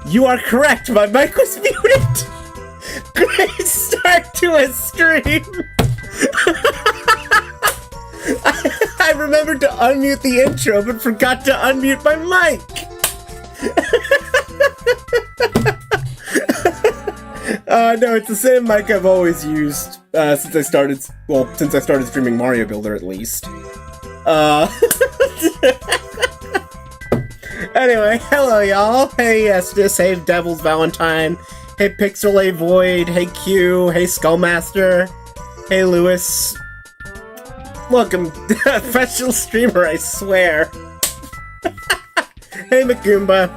You are correct, my mic was muted! Great start to a stream! I remembered to unmute the intro, but forgot to unmute my mic! No, it's the same mic I've always used, since I started streaming Mario Builder, at least. Anyway, hello y'all. Hey Estes, hey Devil's Valentine, hey Pixel A Void, hey Q, hey Skullmaster, hey Lewis. Look, I'm a professional streamer, I swear. Hey McGoomba.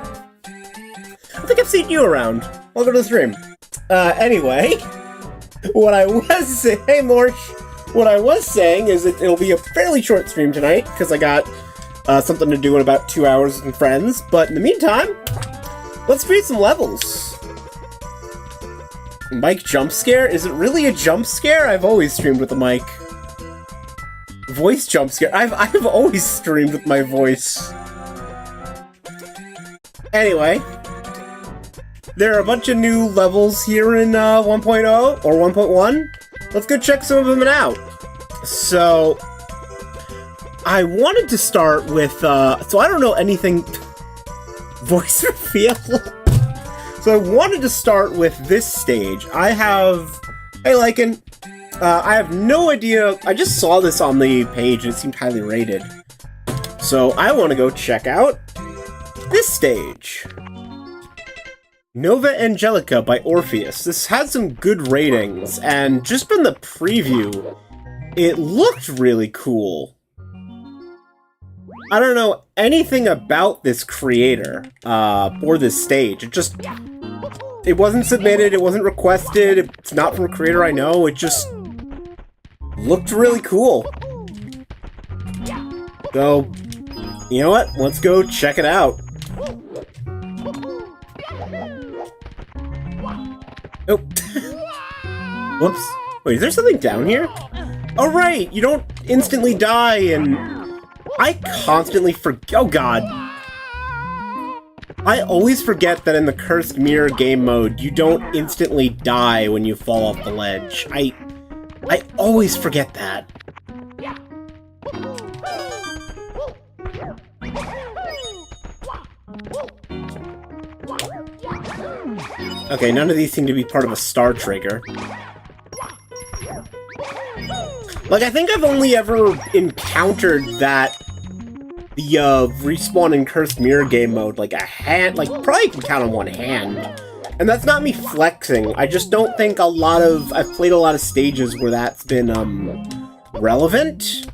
I think I've seen you around. Welcome to the stream. Anyway, what I was saying, hey Morsh, what I was saying is that it'll be a fairly short stream tonight, because I got something to do in about 2 hours with some friends, but in the meantime, let's read some levels. Mic jump scare? Is it really a jump scare? I've always streamed with a mic. Voice jump scare? I've always streamed with my voice. Anyway, there are a bunch of new levels here in 1.0 or 1.1. Let's go check some of them out. So, I wanted to start with, so I don't know anything... Voice reveal? So I wanted to start with this stage. I have... Hey, Lycan. I have no idea... I just saw this on the page and it seemed highly rated. So I want to go check out this stage. Nova Angelica by Orpheus. This had some good ratings, and just from the preview, it looked really cool. I don't know anything about this creator, or this stage. It wasn't submitted, it wasn't requested, it's not from a creator I know, it just looked really cool. So, you know what? Let's go check it out. Oh. Whoops. Wait, is there something down here? Oh, right! You don't instantly die, and I constantly forget. Oh, God. I always forget that in the Cursed Mirror game mode, you don't instantly die when you fall off the ledge. I always forget that. Okay, none of these seem to be part of a star trigger. Like, I think I've only ever encountered that the respawn in Cursed Mirror game mode, like a hand, like probably can count on one hand. And that's not me flexing, I just don't think I've played a lot of stages where that's been, relevant?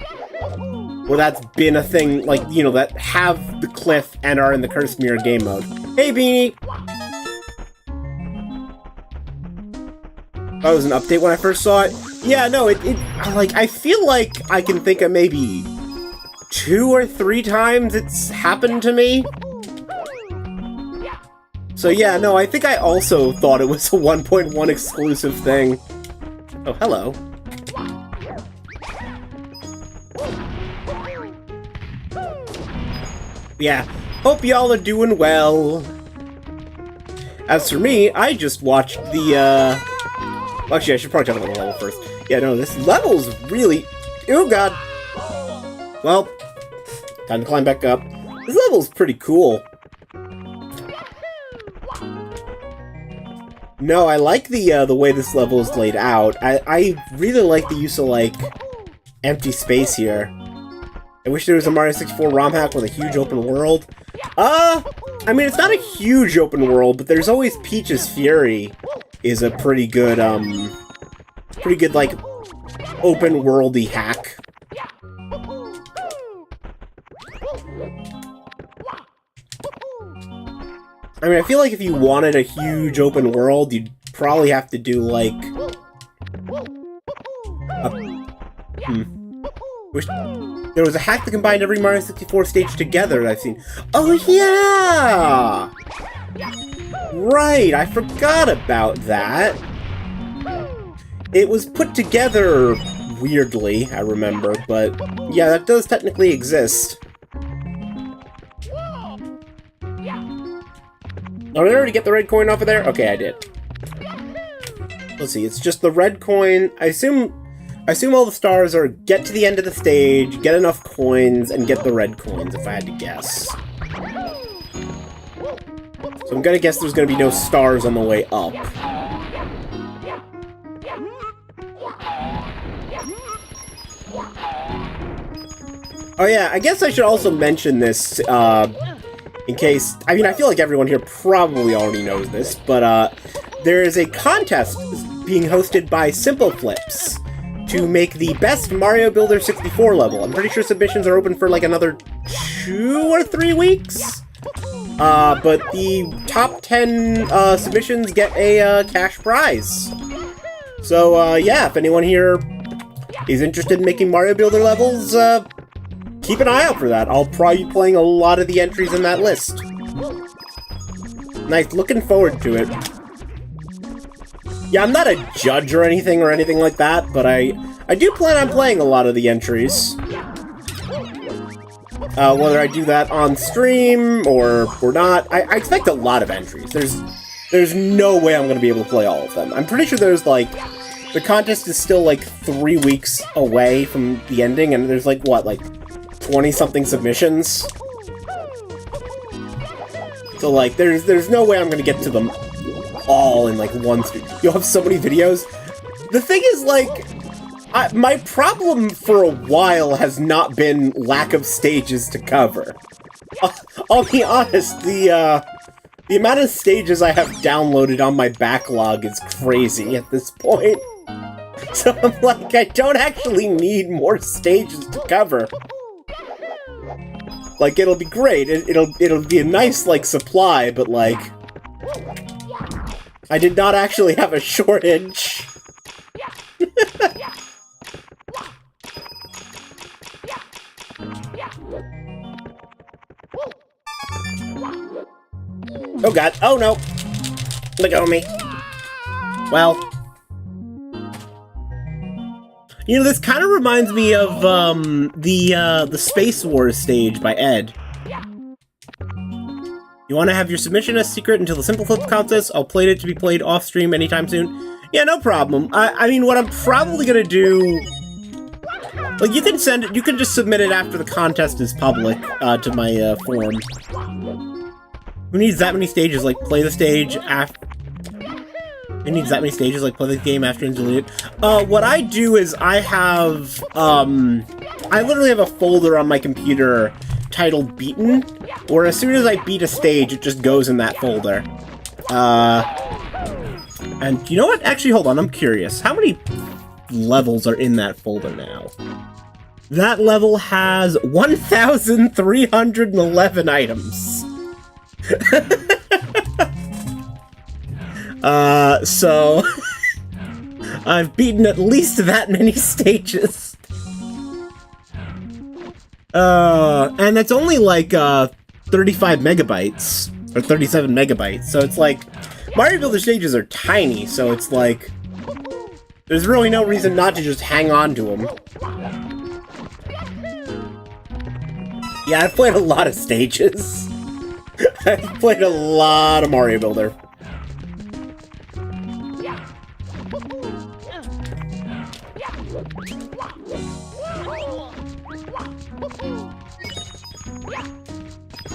Where that's been a thing, like, you know, that have the cliff and are in the Cursed Mirror game mode. Hey, Beanie! That was an update when I first saw it. Yeah, no, like, I feel like I can think of maybe 2 or 3 times it's happened to me. So yeah, no, I think I also thought it was a 1.1 exclusive thing. Oh, hello. Yeah, hope y'all are doing well. As for me, I just watched the, actually, I should probably talk about the level first. Yeah, no, this level's really... Oh, God! Well, time to climb back up. This level's pretty cool. No, I like the way this level is laid out. I really like the use of, like, empty space here. I wish there was a Mario 64 ROM hack with a huge open world. I mean, it's not a huge open world, but there's always Peach's Fury is a pretty good, like, open-worldy hack. I mean, I feel like if you wanted a huge open world, you'd probably have to do, like... Wish there was a hack that combined every Mario 64 stage together that I've seen. Oh, yeah! Right, I forgot about that. It was put together weirdly, I remember, but yeah, that does technically exist. Oh, did I already get the red coin off of there? Okay, I did. Let's see, it's just the red coin. I assume all the stars are get to the end of the stage, get enough coins, and get the red coins, if I had to guess. So I'm gonna guess there's gonna be no stars on the way up. Oh yeah, I guess I should also mention this, in case... I mean, I feel like everyone here probably already knows this, but, there is a contest being hosted by Simple Flips to make the best Mario Builder 64 level. I'm pretty sure submissions are open for, like, another 2 or 3 weeks? But the top 10, submissions get a, cash prize. So, yeah, if anyone here is interested in making Mario Builder levels, keep an eye out for that. I'll probably be playing a lot of the entries in that list. Nice, looking forward to it. Yeah, I'm not a judge or anything like that, but I do plan on playing a lot of the entries. Whether I do that on stream or not, I expect a lot of entries. There's no way I'm gonna be able to play all of them. I'm pretty sure there's, like, the contest is still, like, 3 weeks away from the ending, and there's, like, what, like, 20-something submissions? So, like, there's no way I'm gonna get to them all in, like, one stream. You'll have so many videos. The thing is, like, my problem for a while has not been lack of stages to cover. I'll be honest, the amount of stages I have downloaded on my backlog is crazy at this point. So I'm like, I don't actually need more stages to cover. Like, it'll be great, it'll be a nice, like, supply, but, like... I did not actually have a shortage. Oh god, oh no! Let go of me. Well... You know, this kind of reminds me of, the Space Wars stage by Ed. You want to have your submission as secret until the Simple Flip contest? I'll play it to be played off-stream anytime soon. Yeah, no problem. I mean, what I'm probably gonna do... Like, you can send it, you can just submit it after the contest is public, to my, forum. Who needs that many stages? Like, play the stage after... Who needs that many stages? Like, play the game after and delete it? What I do is I have, I literally have a folder on my computer titled Beaten, where as soon as I beat a stage, it just goes in that folder. And you know what? Actually, hold on, I'm curious. How many levels are in that folder now? That level has 1,311 items. So... I've beaten at least that many stages. And that's only like, 35 megabytes. Or 37 megabytes, so it's like... Mario Builder stages are tiny, so it's like... There's really no reason not to just hang on to them. Yeah, I've played a lot of stages. I've played a lot of Mario Builder.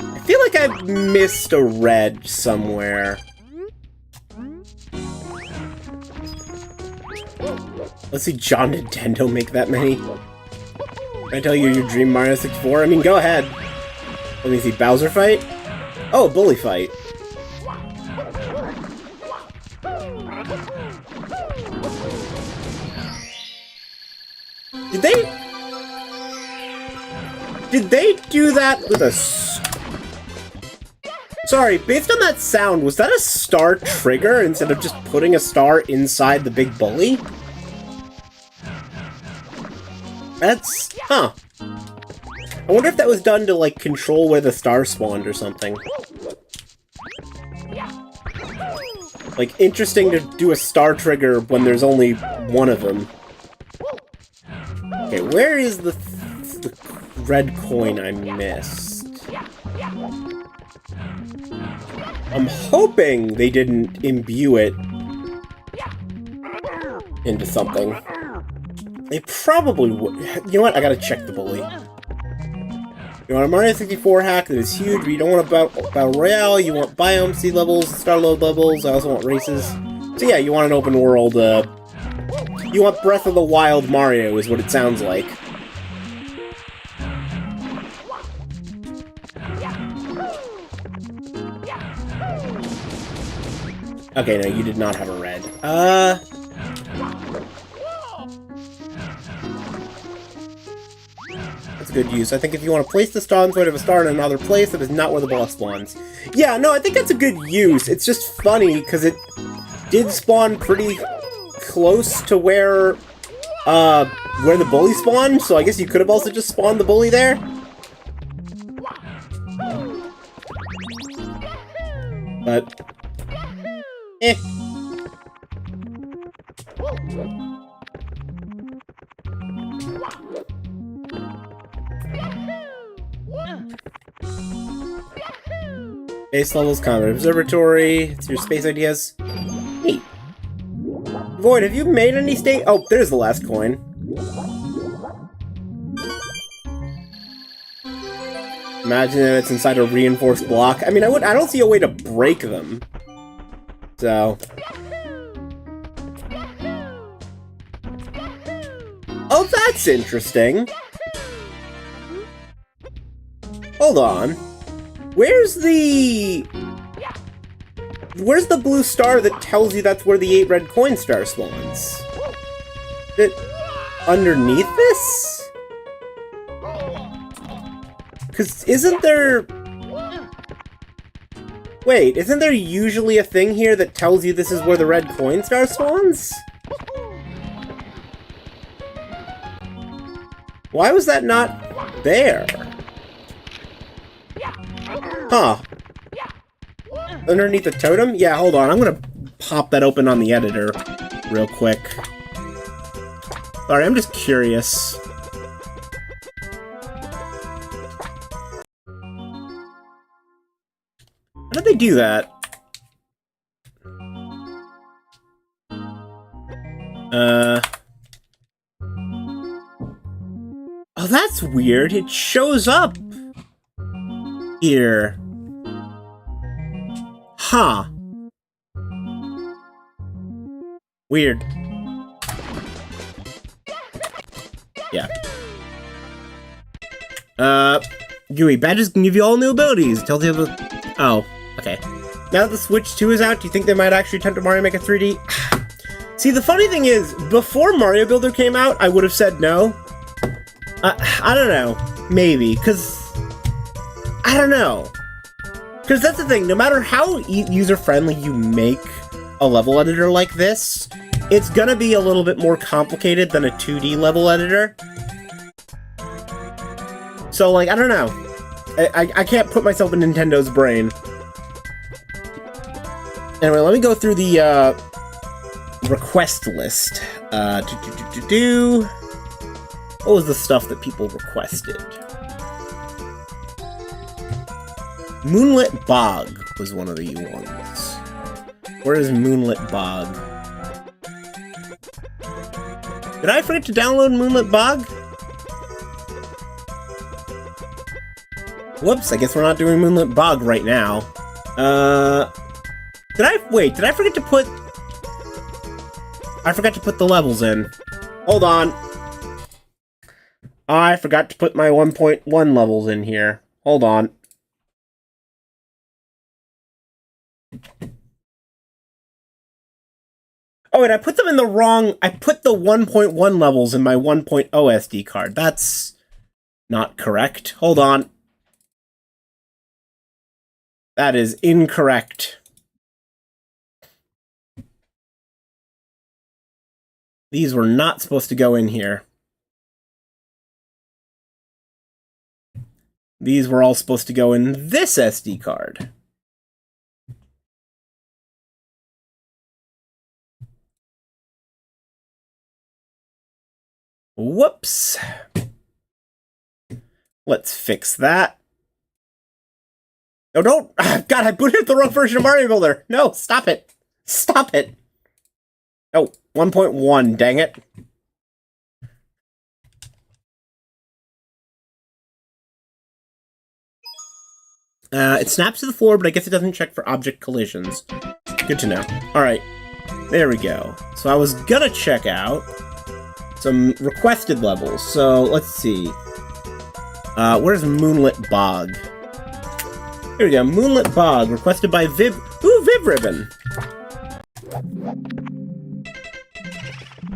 I feel like I've missed a red somewhere. Let's see John Nintendo make that many. Can I tell you your dream Mario 64? I mean, go ahead. Let me see, Bowser fight? Oh, Bully fight. Did they do that with a... Sorry, based on that sound, was that a star trigger instead of just putting a star inside the big bully? That's... huh. I wonder if that was done to, like, control where the star spawned or something. Like, interesting to do a star trigger when there's only one of them. Okay, where is the red coin I missed? I'm hoping they didn't imbue it into something. They probably would. You know what? I gotta check the bully. You want a Mario 64 hack that is huge, but you don't want a Battle Royale, you want biome seed levels, star load levels, I also want races. So yeah, you want an open world, you want Breath of the Wild Mario, is what it sounds like. Okay, no, you did not have a red. That's good use. I think if you want to place the spawn point of a star in another place, that is not where the boss spawns. Yeah, no, I think that's a good use. It's just funny, because it did spawn pretty close to where the bully spawned, so I guess you could have also just spawned the bully there. But eh. Base levels, Comet Observatory, it's your space ideas. Neat. Void, have you made any state? Oh, there's the last coin. Imagine that it's inside a reinforced block. I mean, I don't see a way to break them. So. Oh, that's interesting. Hold on. Where's the blue star that tells you that's where the 8 red coin star spawns? Is it underneath this? Because isn't there... Wait, isn't there usually a thing here that tells you this is where the red coin star spawns? Why was that not there? Huh. Underneath the totem? Yeah, hold on. I'm gonna pop that open on the editor real quick. Sorry, I'm just curious. How did they do that? Oh, that's weird. It shows up here. Huh. Weird. Yeah. Gooey, badges can give you all new abilities. Tells you the... Oh, okay. Now that the Switch 2 is out, do you think they might actually attempt to Mario Maker 3D? See, the funny thing is, before Mario Builder came out, I would have said no. I don't know. Maybe, because... I don't know. Because that's the thing, no matter how user-friendly you make a level editor like this, it's gonna be a little bit more complicated than a 2D level editor. So, like, I don't know. I can't put myself in Nintendo's brain. Anyway, let me go through the, request list. What was the stuff that people requested? Moonlit Bog was one of the ones. Where is Moonlit Bog? Did I forget to download Moonlit Bog? Whoops, I guess we're not doing Moonlit Bog right now. Did I forget to put... I forgot to put the levels in. Hold on. I forgot to put my 1.1 levels in here. Hold on. Oh, and I put them in the wrong... I put the 1.1 levels in my 1.0 SD card. That's not correct. Hold on. That is incorrect. These were not supposed to go in here. These were all supposed to go in this SD card. Whoops. Let's fix that. No, don't! God, I booted up the wrong version of Mario Builder! No, stop it! Stop it! Oh, 1.1, dang it. It snaps to the floor, but I guess it doesn't check for object collisions. Good to know. Alright, there we go. So I was gonna check out some requested levels. So, let's see. Where's Moonlit Bog? Here we go, Moonlit Bog, requested by Viv... Ooh, Viv Ribbon!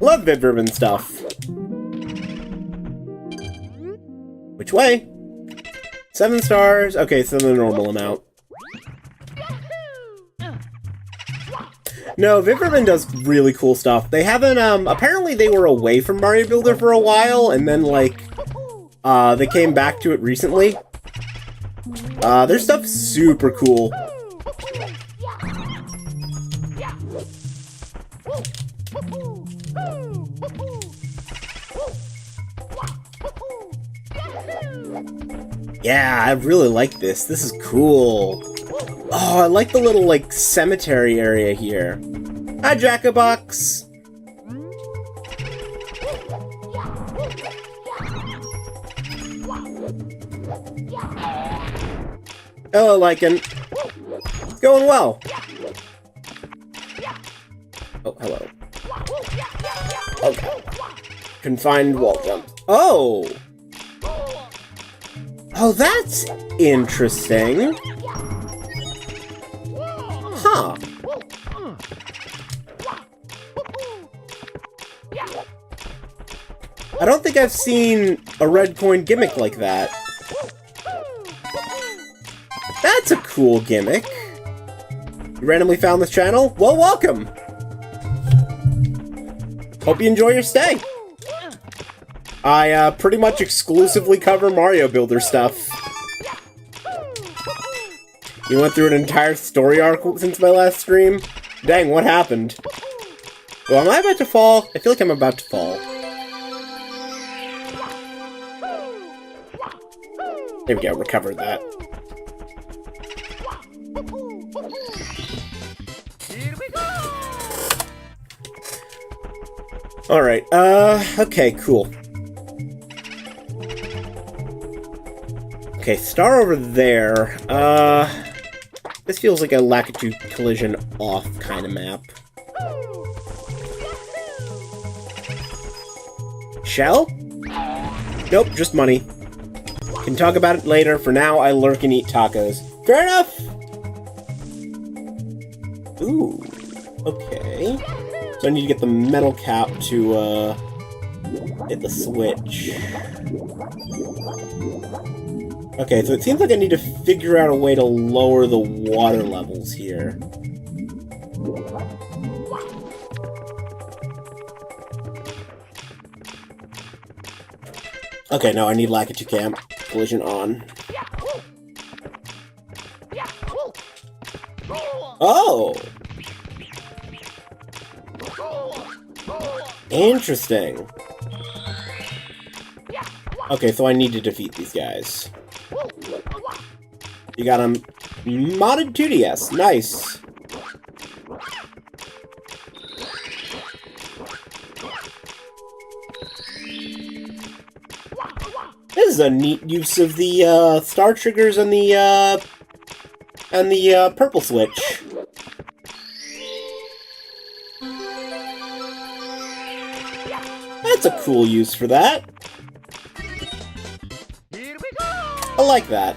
Love Viv Ribbon stuff. Which way? 7 stars. Okay, so the normal amount. No, Viv Ribbon does really cool stuff. They haven't, apparently they were away from Mario Builder for a while, and then, like, they came back to it recently. Their stuff's super cool. Yeah, I really like this. This is cool. Oh, I like the little, like, cemetery area here. Hi, Jack-a-Box! Hello, Lycan. It's going well. Oh, hello. Okay. Confined wall jump. Oh! Oh, that's interesting. Huh. I don't think I've seen a red coin gimmick like that. That's a cool gimmick. You randomly found this channel? Well, welcome! Hope you enjoy your stay. I, pretty much exclusively cover Mario Builder stuff. You went through an entire story arc since my last stream? Dang, what happened? Well, am I about to fall? I feel like I'm about to fall. There we go, recovered that. Alright, okay, cool. Okay, star over there. This feels like a Lakitu collision off kind of map. Shell? Nope, just money. Can talk about it later. For now, I lurk and eat tacos. Fair enough! Ooh, okay. So I need to get the metal cap to, hit the switch. Okay, so it seems like I need to figure out a way to lower the water levels here. Okay, no, I need Lakitu Camp. Collision on. Oh! Interesting. Okay, so I need to defeat these guys. You got them modded 2DS. Nice. This is a neat use of the star triggers and the purple switch. That's a cool use for that. I like that.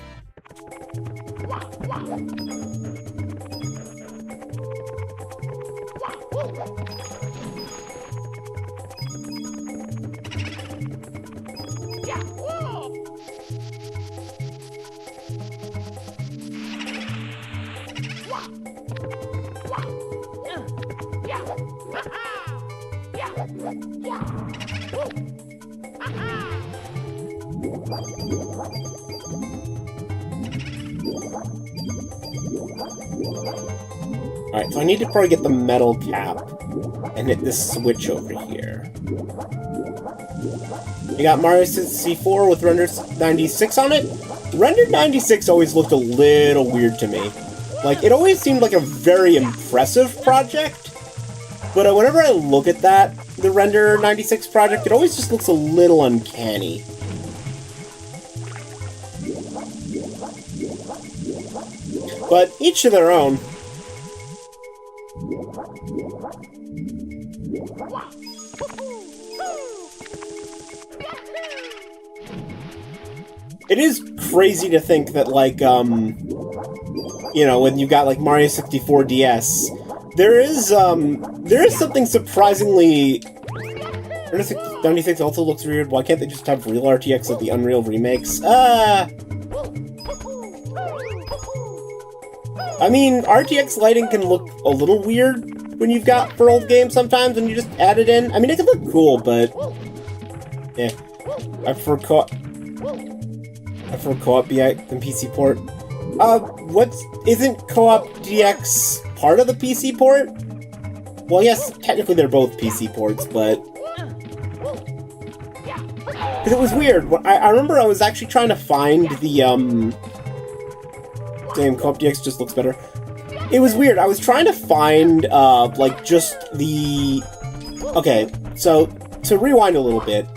Alright, so I need to probably get the metal cap and hit this switch over here. You got Mario 64 with Render 96 on it? Render 96 always looked a little weird to me. Like, it always seemed like a very impressive project, but whenever I look at that, the Render 96 project, it always just looks a little uncanny. But each to their own. It is crazy to think that, like, you know, when you got, like, Mario 64 DS, there is something surprisingly... 96 also looks weird. Why can't they just have real RTX like the Unreal remakes? I mean, RTX lighting can look a little weird when you've got for old games sometimes when you just add it in. I mean, it can look cool, but... yeah. I prefer co-op DX than PC port. Isn't co-op DX part of the PC port? Well, yes, technically they're both PC ports, but... because it was weird. I remember I was actually trying to find the, damn, co-op DX just looks better. It was weird. I was trying to find, like, just the... okay, so, to rewind a little bit,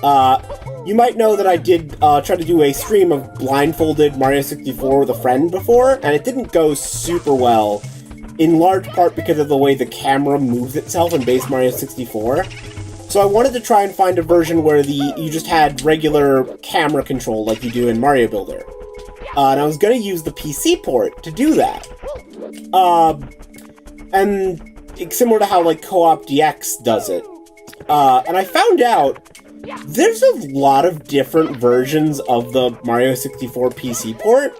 you might know that I did, try to do a stream of blindfolded Mario 64 with a friend before, and it didn't go super well, in large part because of the way the camera moves itself in base Mario 64. So I wanted to try and find a version where you just had regular camera control like you do in Mario Builder. And I was going to use the PC port to do that. And it's similar to how, like, Co-op DX does it. And I found out there's a lot of different versions of the Mario 64 PC port.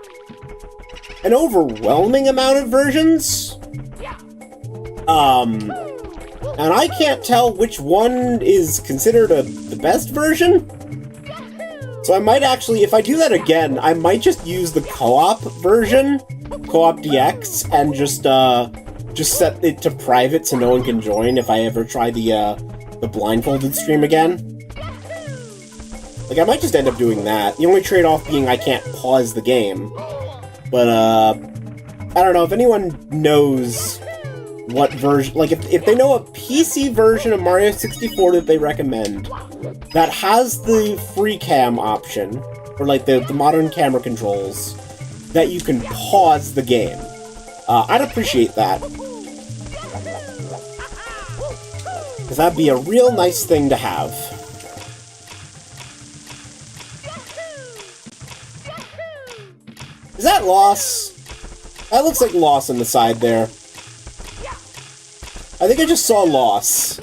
An overwhelming amount of versions. And I can't tell which one is considered the best version. So I might actually, if I do that again, I might just use the co-op version, Co-op DX, and just set it to private so no one can join if I ever try the blindfolded stream again. Like, I might just end up doing that. The only trade-off being I can't pause the game. But, I don't know, if anyone knows what version... like, if they know a PC version of Mario 64 that they recommend, that has the free cam option, or, like, the modern camera controls, that you can pause the game. I'd appreciate that. Because that'd be a real nice thing to have. Is that Loss? That looks like Loss on the side there. I think I just saw Loss.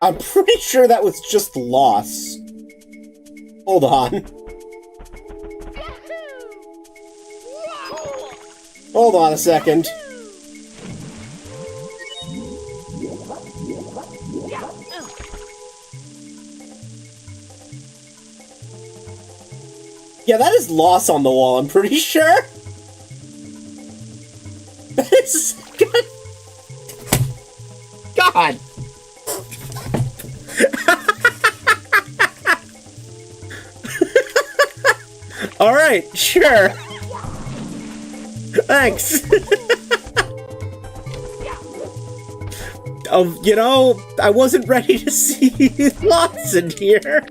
I'm pretty sure that was just Loss. Hold on. Hold on a second. Yeah, that is Loss on the wall, I'm pretty sure. That is... God! Alright, sure. Thanks. You know, I wasn't ready to see Lots in here.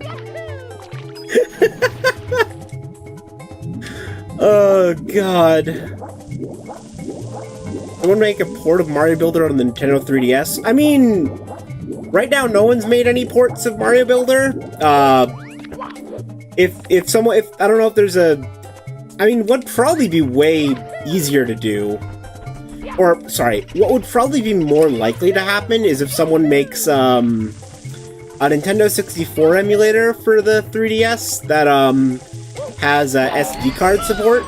Oh, God. I want to make a port of Mario Builder on the Nintendo 3DS. I mean, right now no one's made any ports of Mario Builder. If I don't know if there's a... I mean, what'd probably be way easier to do, or, sorry, what would probably be more likely to happen is if someone makes, a Nintendo 64 emulator for the 3DS that, has, SD card support.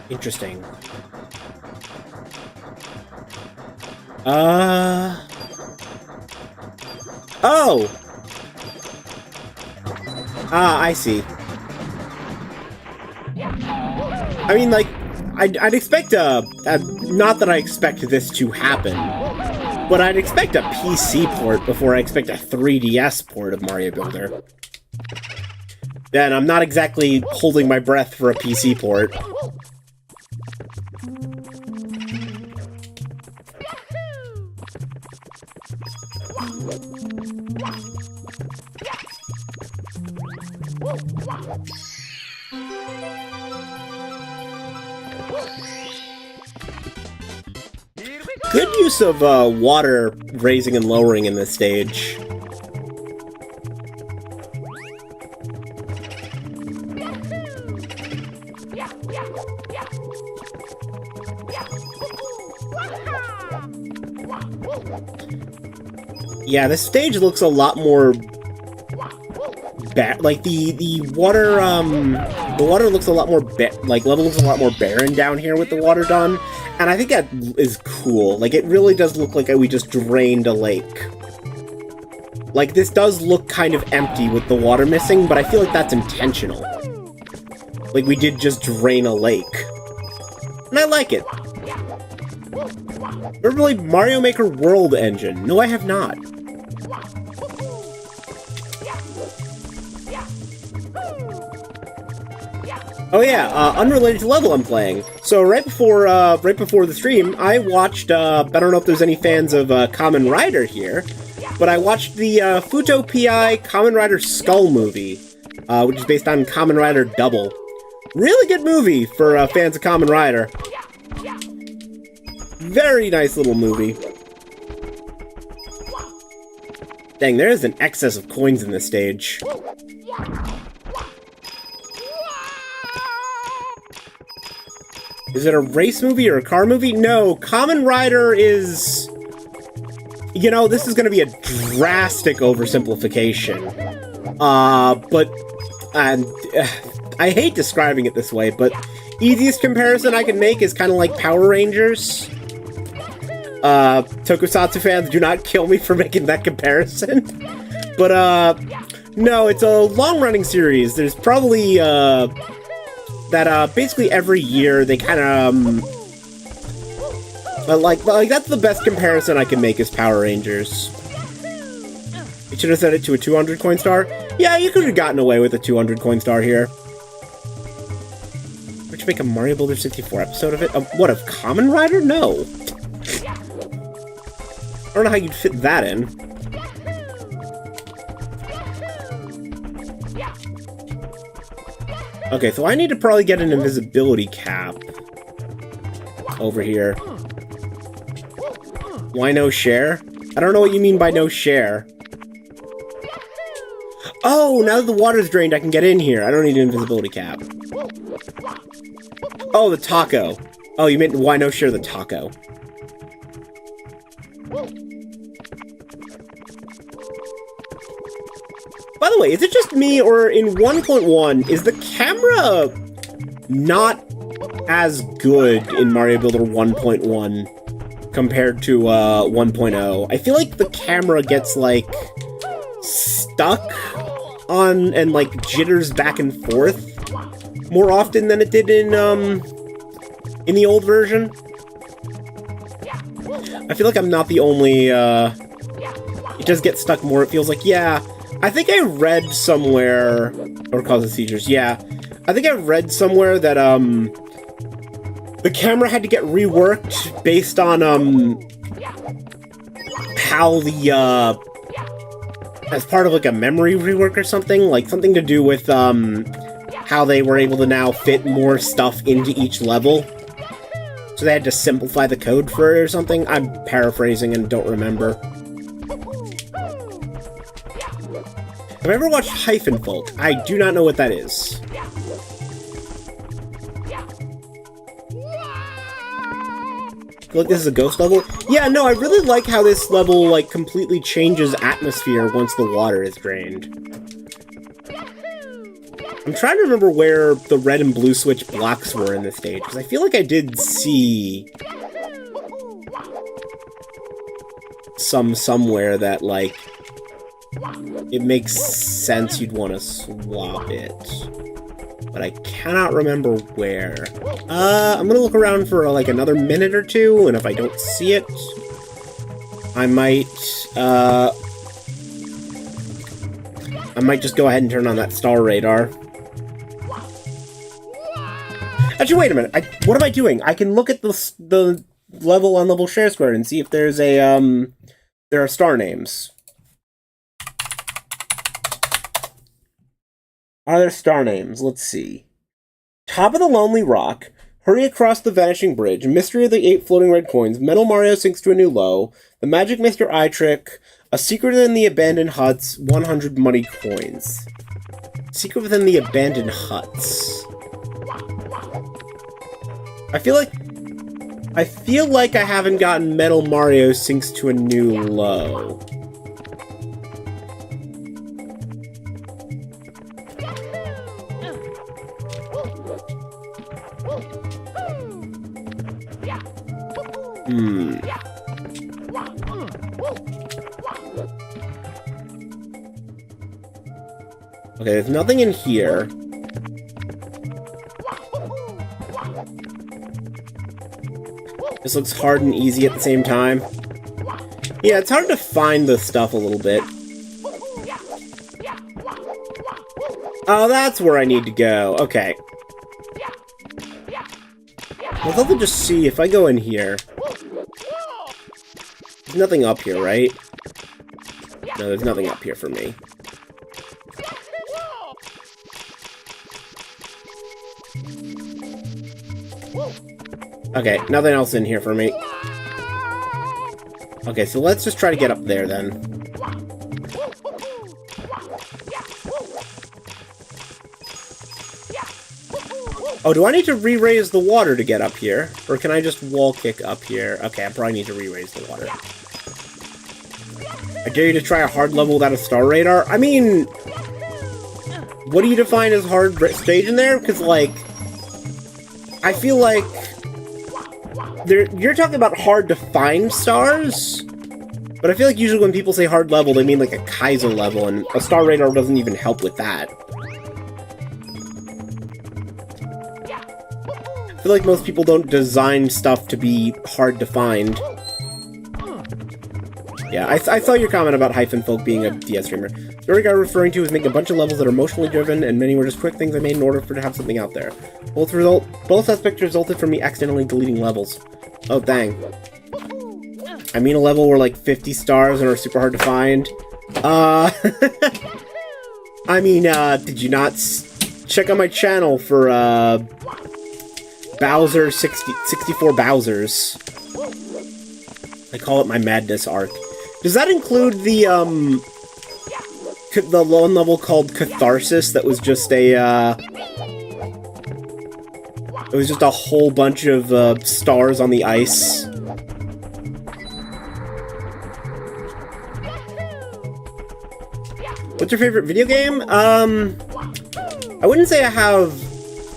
Interesting. Oh! Ah, I see. I mean, like, I'd expect not that I expect this to happen, but I'd expect a PC port before I expect a 3DS port of Mario Builder. Then I'm not exactly holding my breath for a PC port. Good use of water raising and lowering in this stage. Yeah, this stage looks a lot more like the water looks a lot more level looks a lot more barren down here with the water done, and I think that is cool. Like, it really does look like we just drained a lake. Like, this does look kind of empty with the water missing, but I feel like that's intentional. Like, we did just drain a lake. And I like it. Ever played Mario Maker World Engine? No, I have not. Oh yeah, unrelated to level I'm playing. So right before the stream, I watched, I don't know if there's any fans of Kamen Rider here, but I watched the Futo PI Kamen Rider Skull movie, which is based on Kamen Rider Double. Really good movie for fans of Kamen Rider. Very nice little movie. Dang, there is an excess of coins in this stage. Is it a race movie or a car movie? No, Kamen Rider is... You know, this is going to be a drastic oversimplification. I hate describing it this way, but easiest comparison I can make is kind of like Power Rangers. Tokusatsu fans, do not kill me for making that comparison. But, no, it's a long-running series. There's probably, basically every year they kind of, like, that's the best comparison I can make is Power Rangers. You should have set it to a 200 coin star. Yeah, you could have gotten away with a 200 coin star here. Would you make a Mario Builder 64 episode of it? What, of Kamen Rider? No. I don't know how you'd fit that in. Okay, so I need to probably get an invisibility cap over here. Why no share? I don't know what you mean by no share. Oh, now that the water's drained, I can get in here. I don't need an invisibility cap. Oh, the taco. Oh, you meant why no share the taco. By the way, is it just me, or in 1.1, is the camera not as good in Mario Builder 1.1 compared to 1.0? I feel like the camera gets, like, stuck on and, like, jitters back and forth more often than it did in the old version. I feel like I'm not the only, it does get stuck more, it feels like, yeah. I think I read somewhere, or causes seizures, yeah. I think I read somewhere that, the camera had to get reworked based on, how the, as part of, like, a memory rework or something, like, something to do with, how they were able to now fit more stuff into each level. So they had to simplify the code for it or something. I'm paraphrasing and don't remember. Have I ever watched Hyphen Folk? I do not know what that is. Look, this is a ghost level? Yeah, no, I really like how this level, like, completely changes atmosphere once the water is drained. I'm trying to remember where the red and blue switch blocks were in this stage, because I feel like I did see somewhere that, like, it makes sense you'd want to swap it. But I cannot remember where. I'm gonna look around for like another minute or two, and if I don't see it, I might just go ahead and turn on that star radar. Actually, wait a minute. What am I doing? I can look at the level on level share square and see if there's a there are star names. Are there star names? Let's see. Top of the Lonely Rock, Hurry Across the Vanishing Bridge, Mystery of the 8 Floating Red Coins, Metal Mario Sinks to a New Low, The Magic Mr. Eye Trick, A Secret in the Abandoned Huts, 100 Money Coins. Secret within the Abandoned Huts. I feel like I haven't gotten Metal Mario Sinks to a New Low. Okay, there's nothing in here. This looks hard and easy at the same time. Yeah, it's hard to find the stuff a little bit. Oh, that's where I need to go. Okay. I'd love to just see if I go in here. There's nothing up here, right? No, there's nothing up here for me. Okay, nothing else in here for me. Okay, so let's just try to get up there then. Oh, do I need to re-raise the water to get up here? Or can I just wall kick up here? Okay, I probably need to re-raise the water. I dare you to try a hard level without a star radar? I mean, what do you define as hard stage in there? Because, like, I feel like you're talking about hard to find stars, but I feel like usually when people say hard level, they mean like a Kaiser level, and a star radar doesn't even help with that. I feel like most people don't design stuff to be hard to find. Yeah, I saw your comment about Hyphen Folk being a DS streamer. The story I'm referring to is making a bunch of levels that are emotionally driven, and many were just quick things I made in order to have something out there. Both aspects resulted from me accidentally deleting levels. Oh, dang. I mean a level where like 50 stars and are super hard to find. I mean, did you not check out my channel for, Bowser 64 Bowsers? I call it my Madness arc. Does that include the one level called Catharsis that was just a, it was just a whole bunch of, stars on the ice? What's your favorite video game? I wouldn't say I have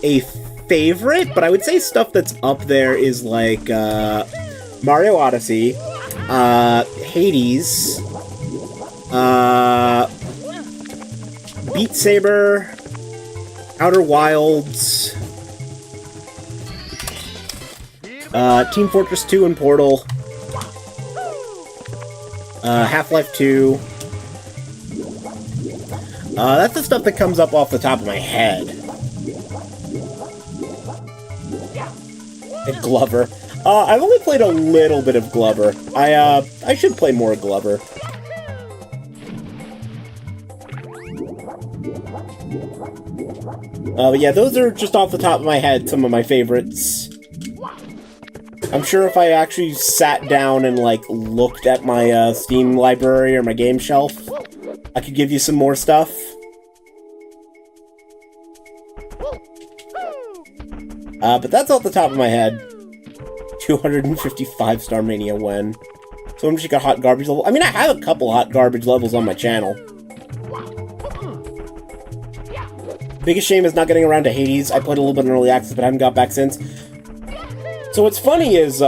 a favorite, but I would say stuff that's up there is like, Mario Odyssey, Hades, Beat Saber, Outer Wilds, Team Fortress 2 and Portal, Half-Life 2. That's the stuff that comes up off the top of my head. And Glover. I've only played a little bit of Glover. I should play more Glover. But yeah, those are just off the top of my head some of my favorites. I'm sure if I actually sat down and, like, looked at my, Steam library or my game shelf, I could give you some more stuff. But that's off the top of my head. 255 Star Mania when. So I'm just got hot garbage level. I mean, I have a couple hot garbage levels on my channel. Biggest shame is not getting around to Hades. I played a little bit in early access, but I haven't got back since. So what's funny is,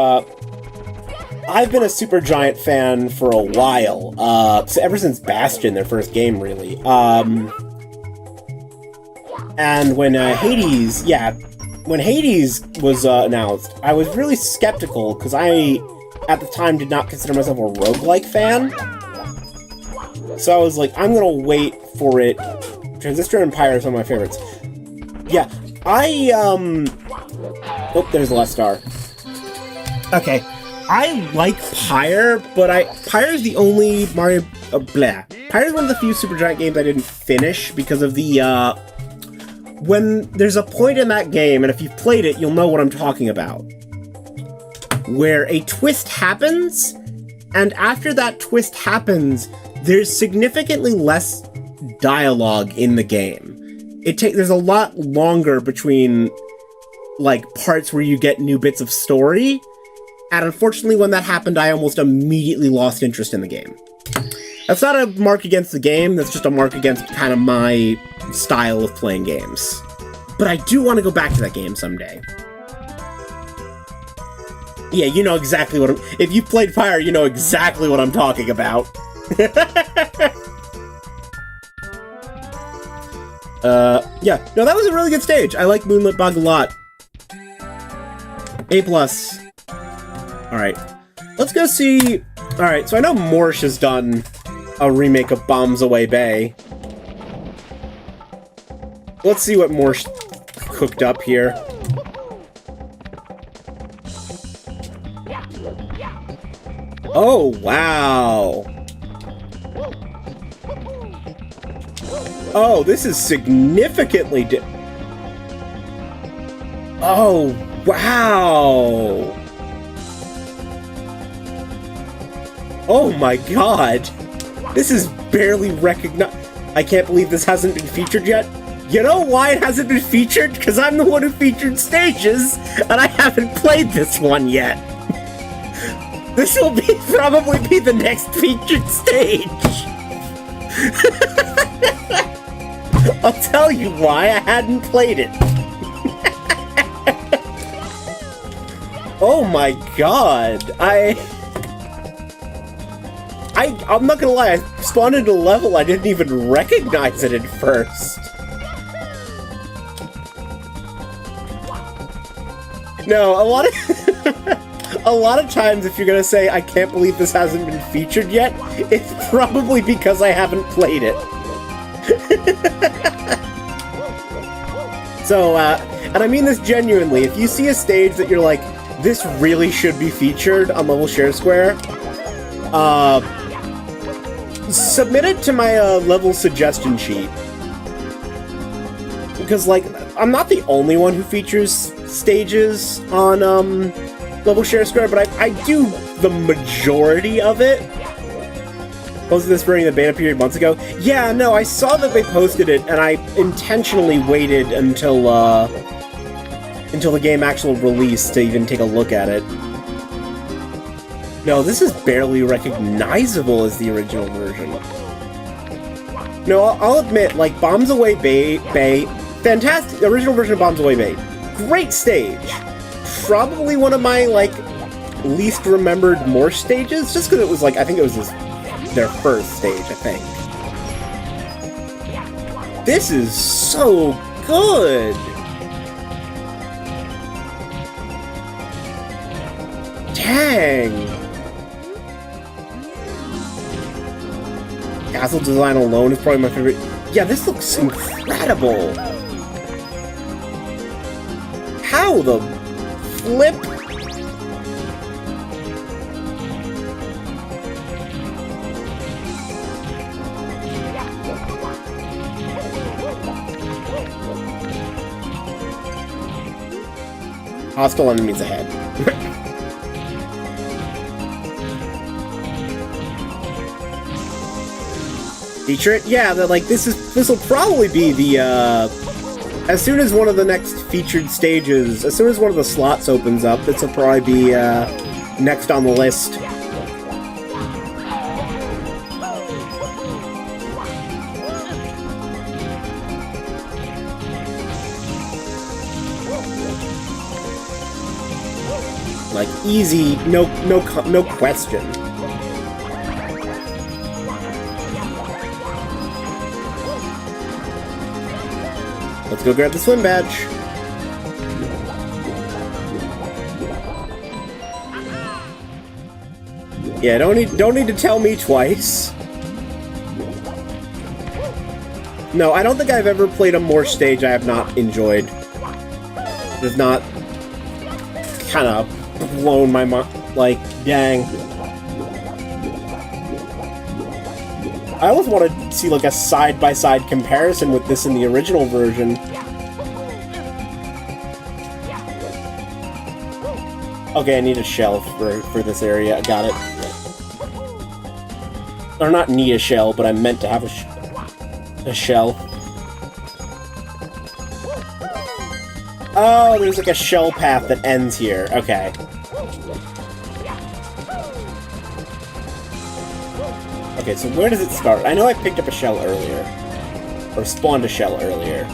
I've been a Supergiant fan for a while, so ever since Bastion, their first game, really. And when Hades was announced, I was really skeptical, because I, at the time, did not consider myself a roguelike fan. So I was like, I'm gonna wait for it. Transistor and Pyre are some of my favorites. Yeah, oh, there's the last star. Okay. I like Pyre, but Pyre's the only Mario... Pyre's one of the few Supergiant games I didn't finish because of the, when there's a point in that game, and if you've played it, you'll know what I'm talking about, where a twist happens, and after that twist happens, there's significantly less dialogue in the game. There's a lot longer between, like, parts where you get new bits of story, and unfortunately when that happened, I almost immediately lost interest in the game. That's not a mark against the game, that's just a mark against kind of my style of playing games. But I do want to go back to that game someday. Yeah, you know exactly what if you've played Pyre, you know exactly what I'm talking about. Yeah, no, that was a really good stage. I like Moonlit Bog a lot. A+. Alright, let's go see... Alright, so I know Morsh has done a remake of Bombs Away Bay. Let's see what Morsh cooked up here. Oh, wow! Oh, this is significantly oh, wow! Oh my god! This is barely recognized. I can't believe this hasn't been featured yet. You know why it hasn't been featured? Because I'm the one who featured stages, and I haven't played this one yet. This will probably be the next featured stage. I'll tell you why I hadn't played it. Oh my god, I'm not gonna lie, I spawned into a level I didn't even recognize it at first. No, a lot of times if you're gonna say, I can't believe this hasn't been featured yet, it's probably because I haven't played it. So, and I mean this genuinely, if you see a stage that you're like, this really should be featured on Level Share Square, submit it to my level suggestion sheet. Because, like, I'm not the only one who features stages on Level Share Square, but I do the majority of it. Posted this during the beta period months ago. Yeah, no, I saw that they posted it, and I intentionally waited until the game actually released to even take a look at it. No, this is barely recognizable as the original version. No, I'll admit, like, Bombs Away Bay, fantastic, the original version of Bombs Away Bay, great stage. Probably one of my, like, least remembered Morsh stages, just because it was, like, I think it was their first stage, I think. This is so good! Dang! Castle design alone is probably my favorite. Yeah, this looks incredible! How the flip? Hostile enemies ahead. Feature it? Yeah, like this will probably be the as soon as one of the next featured stages, as soon as one of the slots opens up, this will probably be next on the list. Like, easy, no question. Let's go grab the swim badge. Yeah, don't need to tell me twice. No, I don't think I've ever played a more stage I have not enjoyed. It's not kind of blown my mind. Like, dang. I always want to see like a side-by-side comparison with this in the original version. Okay, I need a shell for this area. I got it. Or not need a shell, but I meant to have a shell. Oh, there's like a shell path that ends here. Okay. Okay, so where does it start? I know I picked up a shell earlier. Or spawned a shell earlier.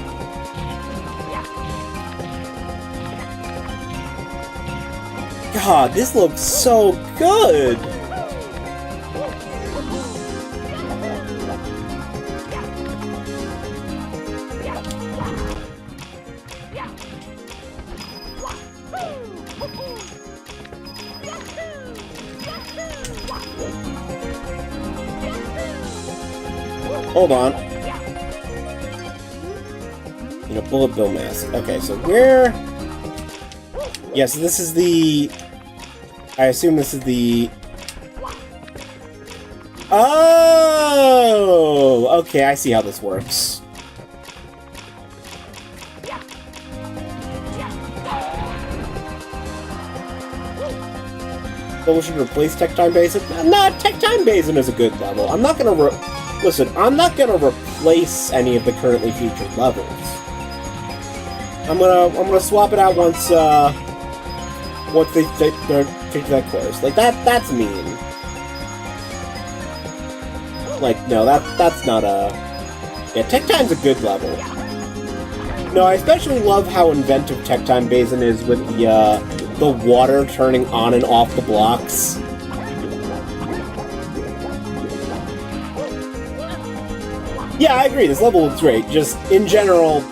God, this looks so good! Hold on. You know, bullet bill mask. Okay, so where... Yeah, so this is the... I assume this is the... Oh! Okay, I see how this works. So we should replace Tech Time Basin? Nah, Tech Time Basin is a good level. I'm not gonna Listen, I'm not gonna replace any of the currently featured levels. I'm gonna swap it out once they fix that course. Like that's mean. Like no, that's not a. Yeah, Tech Time's a good level. No, I especially love how inventive Tech Time Basin is with the water turning on and off the blocks. Yeah, I agree, this level looks great. Just, in general,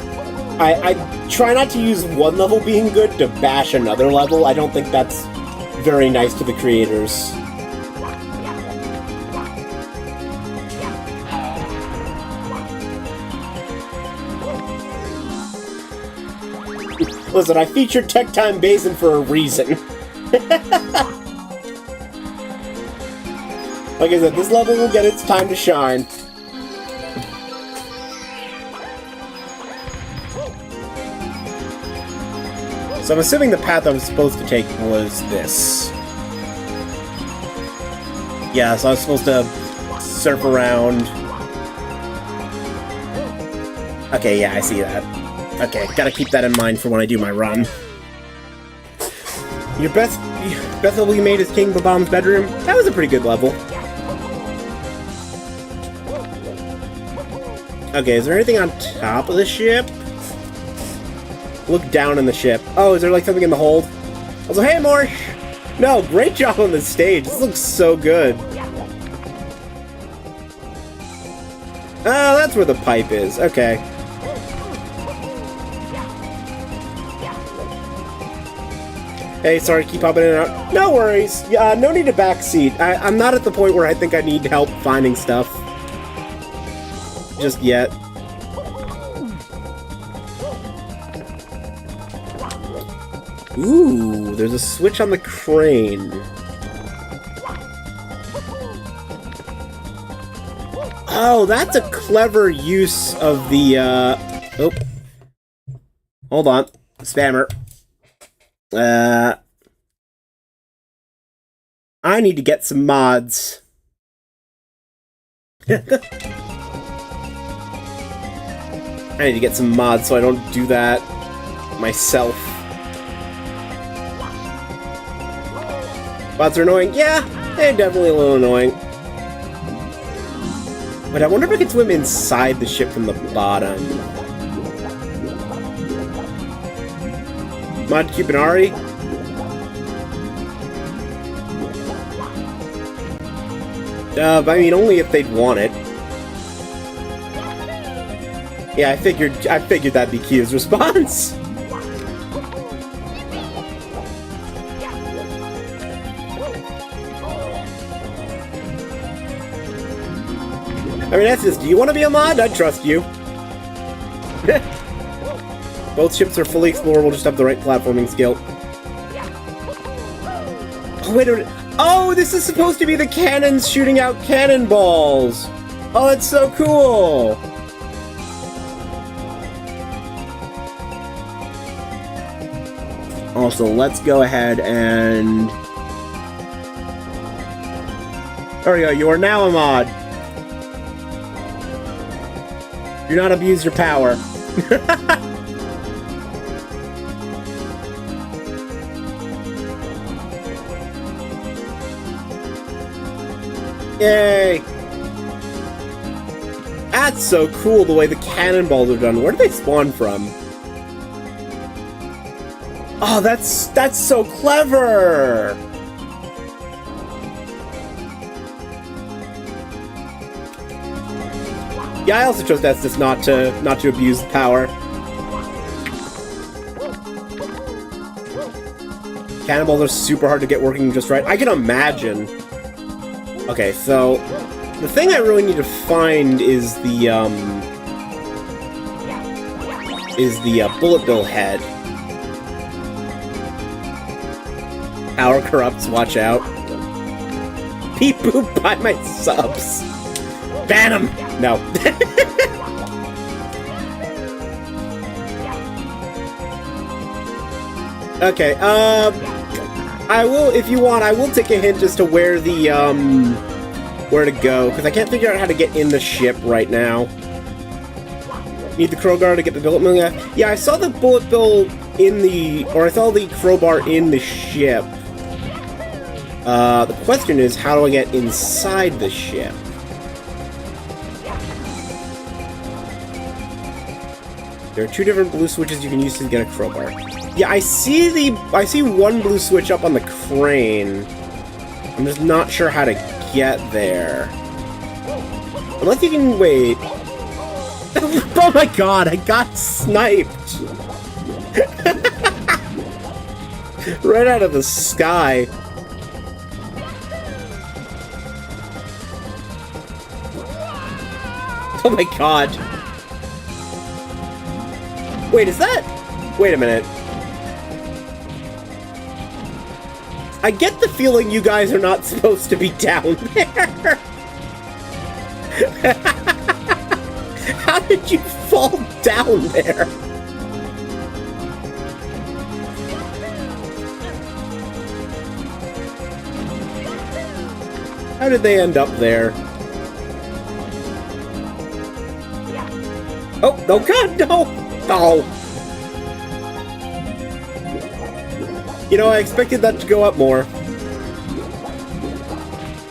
I try not to use one level being good to bash another level. I don't think that's very nice to the creators. Listen, I featured Tech Time Basin for a reason. Like I said, this level will get its time to shine. So I'm assuming the path I was supposed to take was this. Yeah, so I was supposed to surf around. Okay, yeah, I see that. Okay, gotta keep that in mind for when I do my run. Your best level you made is King Bob-omb's bedroom? That was a pretty good level. Okay, is there anything on top of the ship? Look down in the ship. Oh, is there like something in the hold? Also, hey, Morsh! No, great job on the stage. This looks so good. Oh, that's where the pipe is. Okay. Hey, sorry, keep popping in and out. No worries. No need to backseat. I'm not at the point where I think I need help finding stuff. Just yet. Ooh, there's a switch on the crane. Oh, that's a clever use of the, Oh. Hold on. Spammer. I need to get some mods. I need to get some mods so I don't do that myself. Bots are annoying? Yeah, they're definitely a little annoying. But I wonder if I can swim inside the ship from the bottom. Mod Cupinari? I mean, only if they'd want it. Yeah, I figured that'd be Kia's response. I mean, that's just, do you want to be a mod? I'd trust you. Both ships are fully explorable, just have the right platforming skill. Oh, wait a minute. Oh, this is supposed to be the cannons shooting out cannonballs! Oh, that's so cool! Also, let's go ahead and... There we go, you are now a mod. Do not abuse your power. Yay! That's so cool, the way the cannonballs are done. Where do they spawn from? Oh, that's so clever! Yeah, I also chose Estes not to abuse the power. Cannonballs are super hard to get working just right. I can imagine. Okay, so the thing I really need to find is the bullet bill head. Power corrupts, watch out. Beep boop, buy my subs. Ban him! No. Okay, I will, if you want, I will take a hint as to where the, where to go, because I can't figure out how to get in the ship right now. Need the crowbar to get the bullet bill? Yeah, I saw the bullet bill in the, or I saw the crowbar in the ship. The question is, how do I get inside the ship? There are two different blue switches you can use to get a crowbar. Yeah, I see one blue switch up on the crane. I'm just not sure how to get there. Unless you can wait. Oh my god, I got sniped! Right out of the sky. Oh my god. Wait, is that... Wait a minute. I get the feeling you guys are not supposed to be down there. How did you fall down there? How did they end up there? Oh, no, God, no! Oh! You know, I expected that to go up more.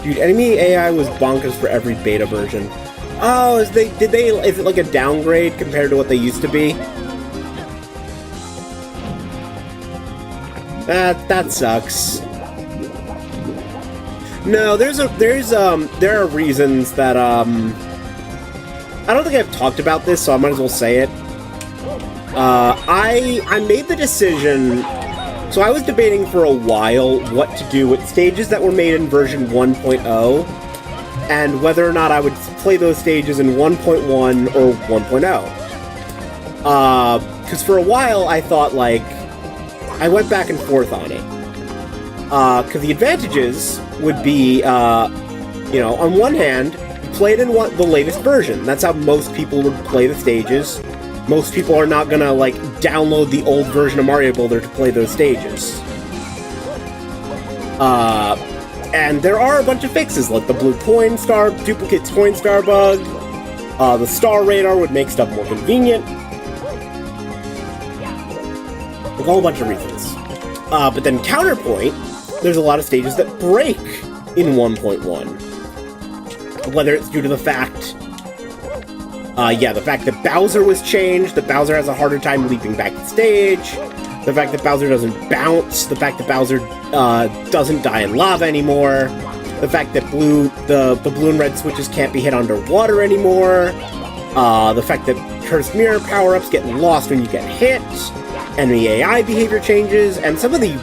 Dude, enemy AI was bonkers for every beta version. Oh, is it like a downgrade compared to what they used to be? That sucks. No, there are reasons that, I don't think I've talked about this, so I might as well say it. I made the decision... So I was debating for a while what to do with stages that were made in version 1.0, and whether or not I would play those stages in 1.1 or 1.0. Because for a while I thought, like, I went back and forth on it. Because the advantages would be, you know, on one hand, you play it in the latest version. That's how most people would play the stages. Most people are not gonna, like, download the old version of Mario Builder to play those stages. And there are a bunch of fixes, like the blue coin star, duplicate coin star bug, the star radar would make stuff more convenient. Like a whole bunch of reasons. But then counterpoint, there's a lot of stages that break in 1.1. Whether it's due to the fact... yeah, the fact that Bowser was changed, that Bowser has a harder time leaping back the stage, the fact that Bowser doesn't bounce, the fact that Bowser doesn't die in lava anymore, The fact that the blue and red switches can't be hit underwater anymore. The fact that Cursed Mirror power-ups get lost when you get hit. Enemy AI behavior changes, and some of the,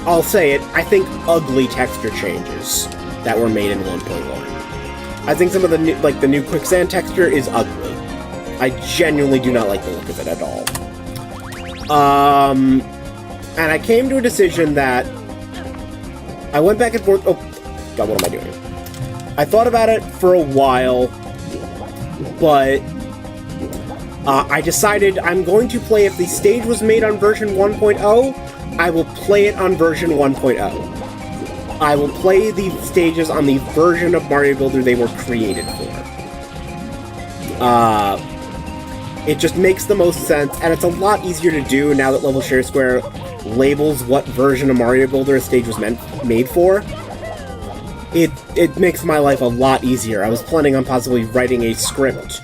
I'll say it, I think ugly texture changes that were made in 1.1. I think some of the new, like the new quicksand texture is ugly. I genuinely do not like the look of it at all. And I came to a decision that I went back and forth. Oh, God, what am I doing? I thought about it for a while, but I decided I'm going to play, if the stage was made on version 1.0, I will play it on version 1.0. I will play the stages on the version of Mario Builder they were created for. It just makes the most sense, and it's a lot easier to do now that Level Share Square labels what version of Mario Builder a stage was made for. It makes my life a lot easier. I was planning on possibly writing a script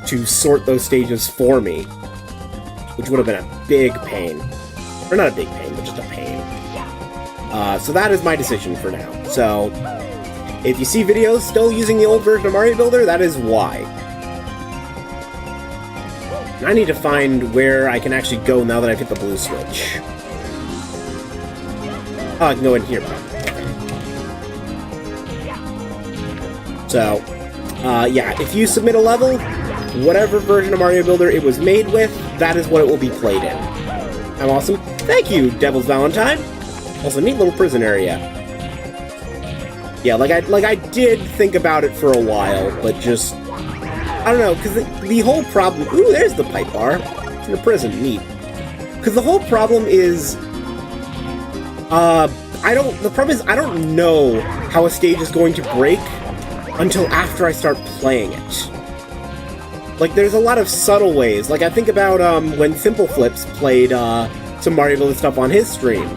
to sort those stages for me, which would have been a big pain. Or not a big pain, but just a pain. So that is my decision for now. So, if you see videos still using the old version of Mario Builder, that is why. I need to find where I can actually go now that I've hit the blue switch. Oh, I can go in here. So, yeah, if you submit a level, whatever version of Mario Builder it was made with, that is what it will be played in. I'm awesome. Thank you, Devil's Valentine. Also, neat little prison area. Yeah, like I did think about it for a while, but just, I don't know, because the whole problem... Ooh, there's the pipe bar. It's in a prison. Neat. Because the whole problem is... the problem is I don't know how a stage is going to break until after I start playing it. Like, there's a lot of subtle ways. Like, I think about, when Simple Flips played, some Mario Builder stuff on his stream.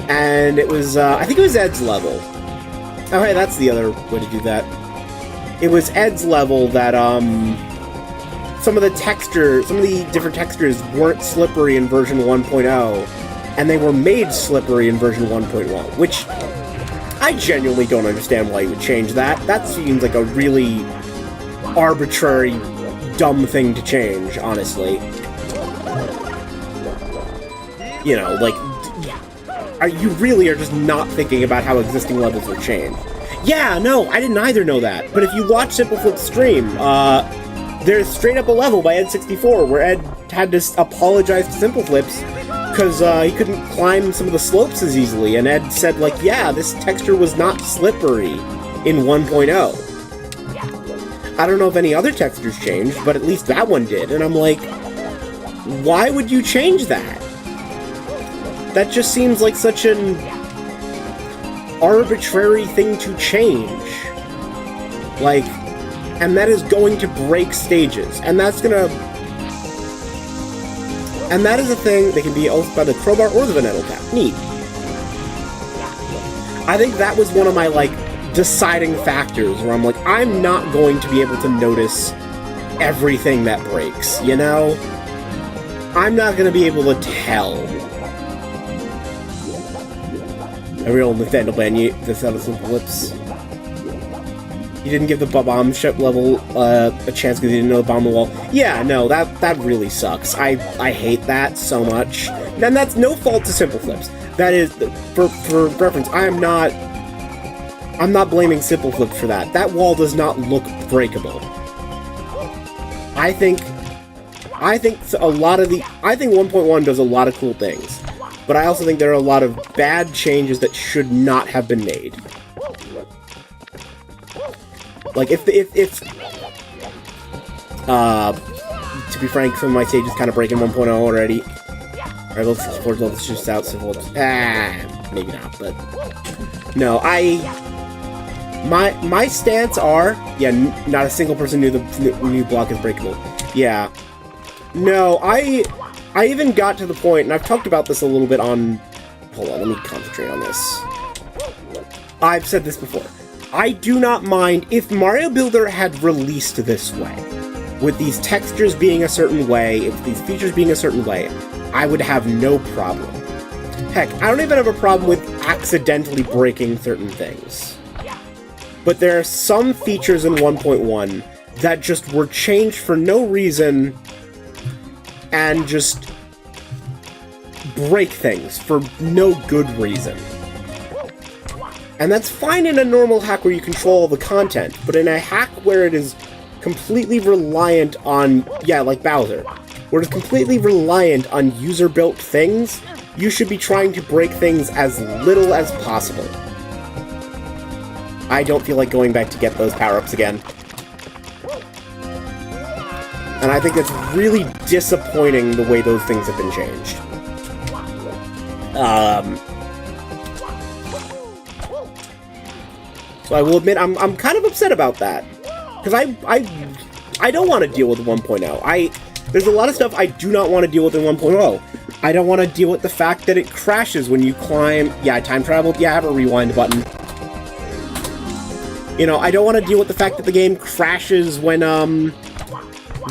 And it was, I think it was Ed's level. Oh, hey, that's the other way to do that. It was Ed's level that, some of the different textures weren't slippery in version 1.0, and they were made slippery in version 1.1, which I genuinely don't understand why you would change that. That seems like a really arbitrary, dumb thing to change, honestly. You know, like, you really are just not thinking about how existing levels will change. Yeah, no, I didn't either know that. But if you watch Simple Flip's stream, there's straight up a level by Ed64 where Ed had to apologize to Simple Flips because he couldn't climb some of the slopes as easily, and Ed said, like, yeah, this texture was not slippery in 1.0. I don't know if any other textures changed, but at least that one did, and I'm like, why would you change that? That just seems like such an arbitrary thing to change. Like, and that is going to break stages, and that's gonna... And that is a thing that can be ulted by the crowbar or the Venetto Tap. Neat. I think that was one of my, like, deciding factors, where I'm like, I'm not going to be able to notice everything that breaks, you know? I'm not going to be able to tell. A real Nathaniel Bany, this out of Simple Lips. You didn't give the bomb ship level a chance because you didn't know the bomb on the wall. Yeah, no, that really sucks. I hate that so much. And that's no fault to Simple Flips. That is, for reference, I'm not blaming Simple Flips for that. That wall does not look breakable. I think a lot of I think 1.1 does a lot of cool things. But I also think there are a lot of bad changes that should not have been made. Like, to be frank, some of my stages kind of break in 1.0 already. Alright, level 64, level just out, so maybe not, but... No, my stance are... Yeah, not a single person knew the new block is breakable. Yeah. No, I even got to the point, and I've talked about this a little bit on... Hold on, let me concentrate on this. I've said this before. I do not mind if Mario Builder had released this way, with these textures being a certain way, if these features being a certain way, I would have no problem. Heck, I don't even have a problem with accidentally breaking certain things. but there are some features in 1.1 that just were changed for no reason and just break things for no good reason. And that's fine in a normal hack where you control all the content, but in a hack where it is completely reliant on, yeah, like Bowser, where it's completely reliant on user-built things, you should be trying to break things as little as possible. I don't feel like going back to get those power-ups again. And I think it's really disappointing the way those things have been changed. So I will admit, I'm kind of upset about that. Because I don't want to deal with 1.0. There's a lot of stuff I do not want to deal with in 1.0. I don't want to deal with the fact that it crashes when you climb... Yeah, I time traveled. Yeah, I have a rewind button. You know, I don't want to deal with the fact that the game crashes when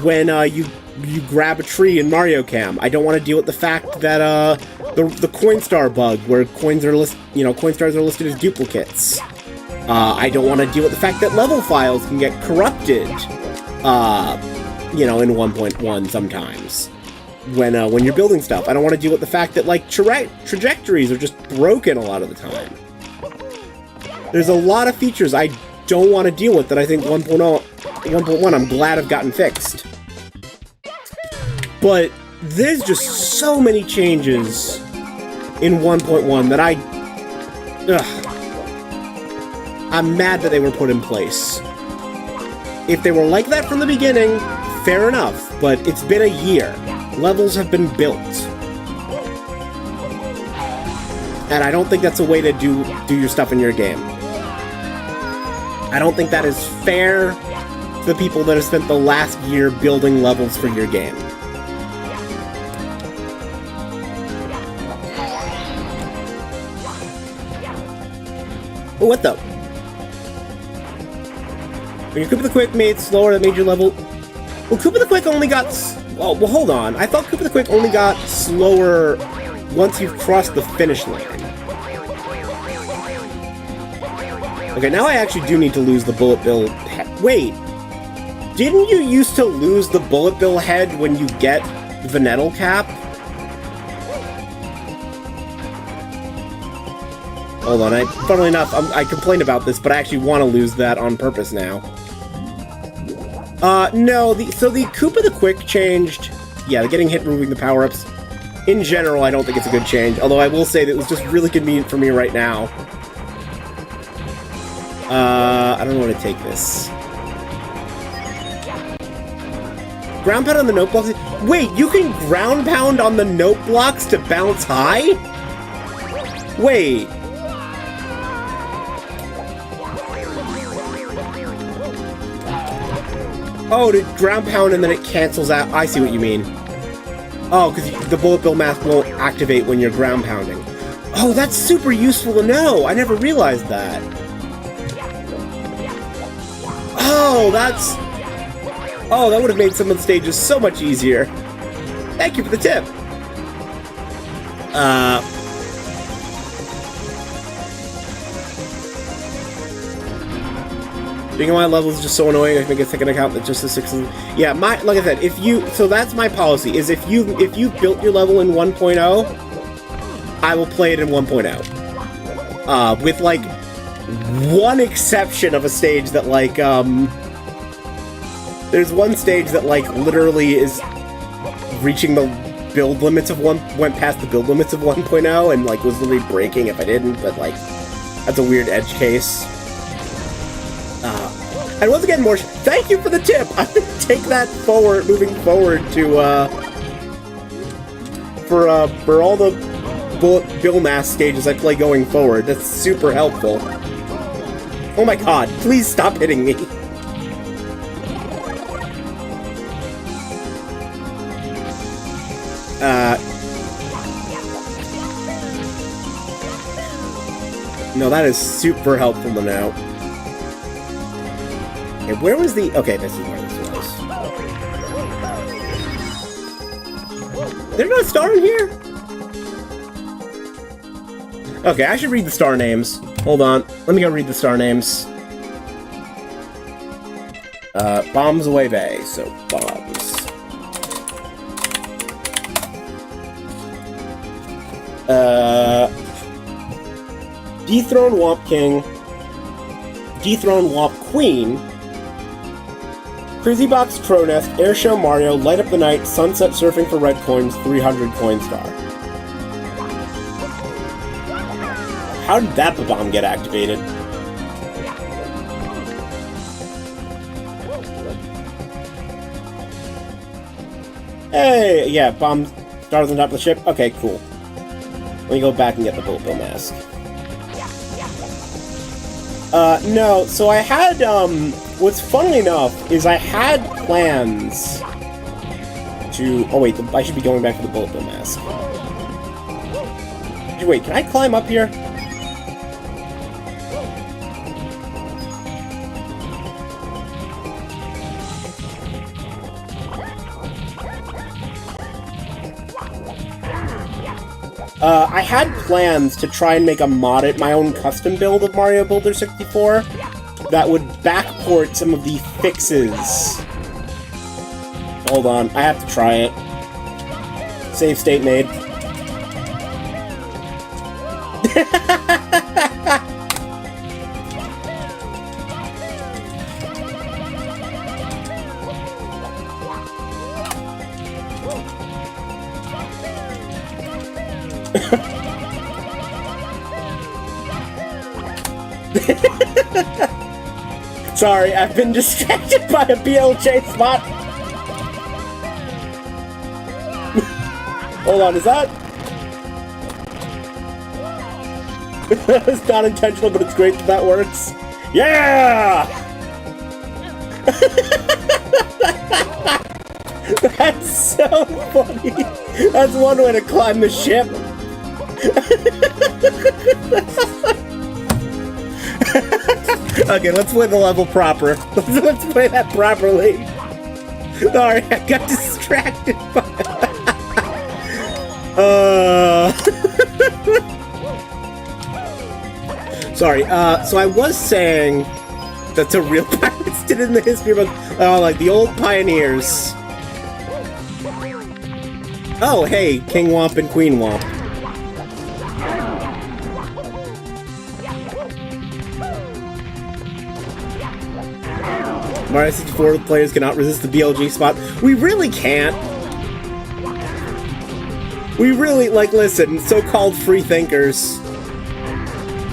you grab a tree in Mario Cam. I don't want to deal with the fact that the coin star bug, where coin stars are listed as duplicates. I don't want to deal with the fact that level files can get corrupted. You know, in 1.1 sometimes when you're building stuff. I don't want to deal with the fact that like trajectories are just broken a lot of the time. There's a lot of features I don't want to deal with that I think 1.1 I'm glad have gotten fixed. But there's just so many changes in 1.1 that I'm mad that they were put in place. If they were like that from the beginning, fair enough, but it's been a year. Levels have been built. And I don't think that's a way to do your stuff in your game. I don't think that is fair to the people that have spent the last year building levels for your game. Oh, what the? When your Koopa the Quick made slower, that made your level... Well, Koopa the Quick only got... Well, hold on. I thought Koopa the Quick only got slower once you've crossed the finish line. Okay, now I actually do need to lose the Bullet Bill head. Wait! Didn't you used to lose the Bullet Bill head when you get the Nettle Cap? Hold on, funnily enough, I complained about this, but I actually want to lose that on purpose now. No, so the Koopa the Quick changed... Yeah, the getting hit removing the power-ups. In general, I don't think it's a good change, although I will say that it was just really convenient for me right now. I don't know where to take this. Ground pound on the note blocks? Wait, you can ground pound on the note blocks to bounce high? Wait. Oh, to ground pound and then it cancels out. I see what you mean. Oh, because the Bullet Bill mask won't activate when you're ground pounding. Oh, that's super useful to know. I never realized that. Oh, that's... Oh, that would have made some of the stages so much easier. Thank you for the tip. Being on my level is just so annoying. I think it's taking account that just the 6 is... Yeah, like I said, if you... So that's my policy, is if you built your level in 1.0, I will play it in 1.0. With, like, one exception of a stage that, like, there's one stage that, like, literally is reaching the build limits of went past the build limits of 1.0 and, like, was literally breaking if I didn't, but, like, that's a weird edge case. And once again, Morsh, thank you for the tip! I'm gonna take that forward, moving forward to, for all the Bullet Bill Mask stages I play going forward. That's super helpful. Oh my god, please stop hitting me! No, that is super helpful to know. Okay, where was the... Okay, this is where this was. There's not a star in here? Okay, I should read the star names. Hold on. Let me go read the star names. Bombs away bay, so bombs. Dethrone Womp King. Dethrone Womp Queen. Crazy Box Cronest, Airshow Mario, Light Up the Night, Sunset Surfing for Red Coins, 300 Coin Star. How did that bomb get activated? Hey, yeah, bomb starts on top of the ship. Okay, cool. Let me go back and get the Bullet Bill Mask. No, so I had, what's funny enough is I had plans to... Oh wait, I should be going back to the Bullet Bill Mask. Wait, can I climb up here? I had plans to try and make my own custom build of Mario Builder 64 that would backport some of the fixes. Hold on, I have to try it. Save state made. Sorry, I've been distracted by a BLJ spot. Hold on, is that? It's not intentional, but it's great that that works. Yeah! That's so funny. That's one way to climb the ship. Okay, let's play the level proper. Let's play that properly. Sorry, I got distracted by... Sorry, so I was saying that the real pirates did in the history book, like the old pioneers. Oh, hey, King Womp and Queen Womp. Mario 64 players cannot resist the BLG spot. We really can't. We really, like, listen, so-called free thinkers.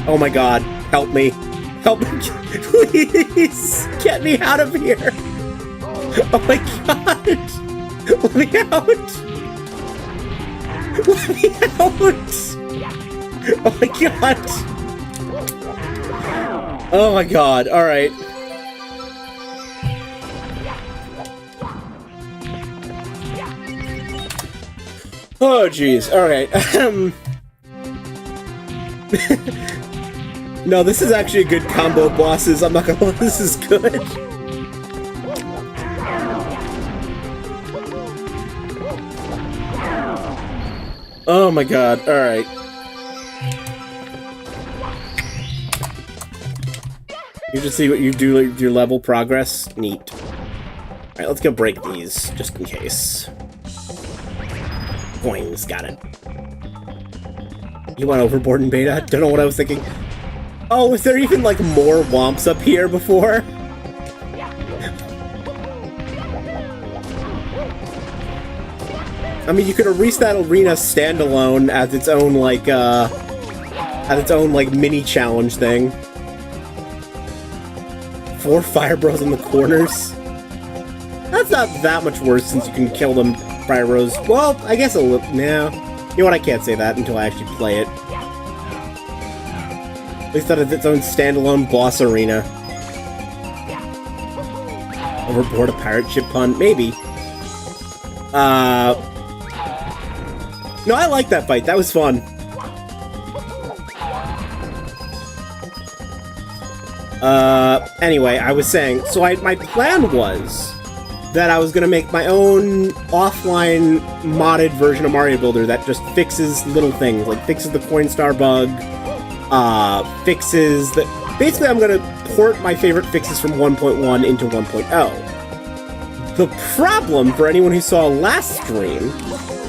Oh my god, help me. Help me, please! Get me out of here! Oh my god! Let me out! Let me out! Oh my god! Oh my god, alright. Oh jeez, alright. No, this is actually a good combo of bosses, I'm not gonna lie, this is good. Oh my god, alright. You just see what you do with your level progress? Neat. Alright, let's go break these, just in case. Coins, got it. You went overboard in beta? Don't know what I was thinking. Oh, was there even, like, more Womps up here before? I mean, you could have reached that arena standalone as its own, like, mini challenge thing. 4 Fire Bros in the corners? That's not that much worse since you can kill them Fire Bros. Well, I guess a little. No. You know what? I can't say that until I actually play it. At least that is its own standalone boss arena. Overboard a pirate ship pun? Maybe. No, I like that fight. That was fun. Anyway, I was saying, so my plan was that I was gonna make my own offline modded version of Mario Builder that just fixes little things, like fixes the Coin Star bug, fixes the... basically I'm going to port my favorite fixes from 1.1 into 1.0. The problem, for anyone who saw last stream,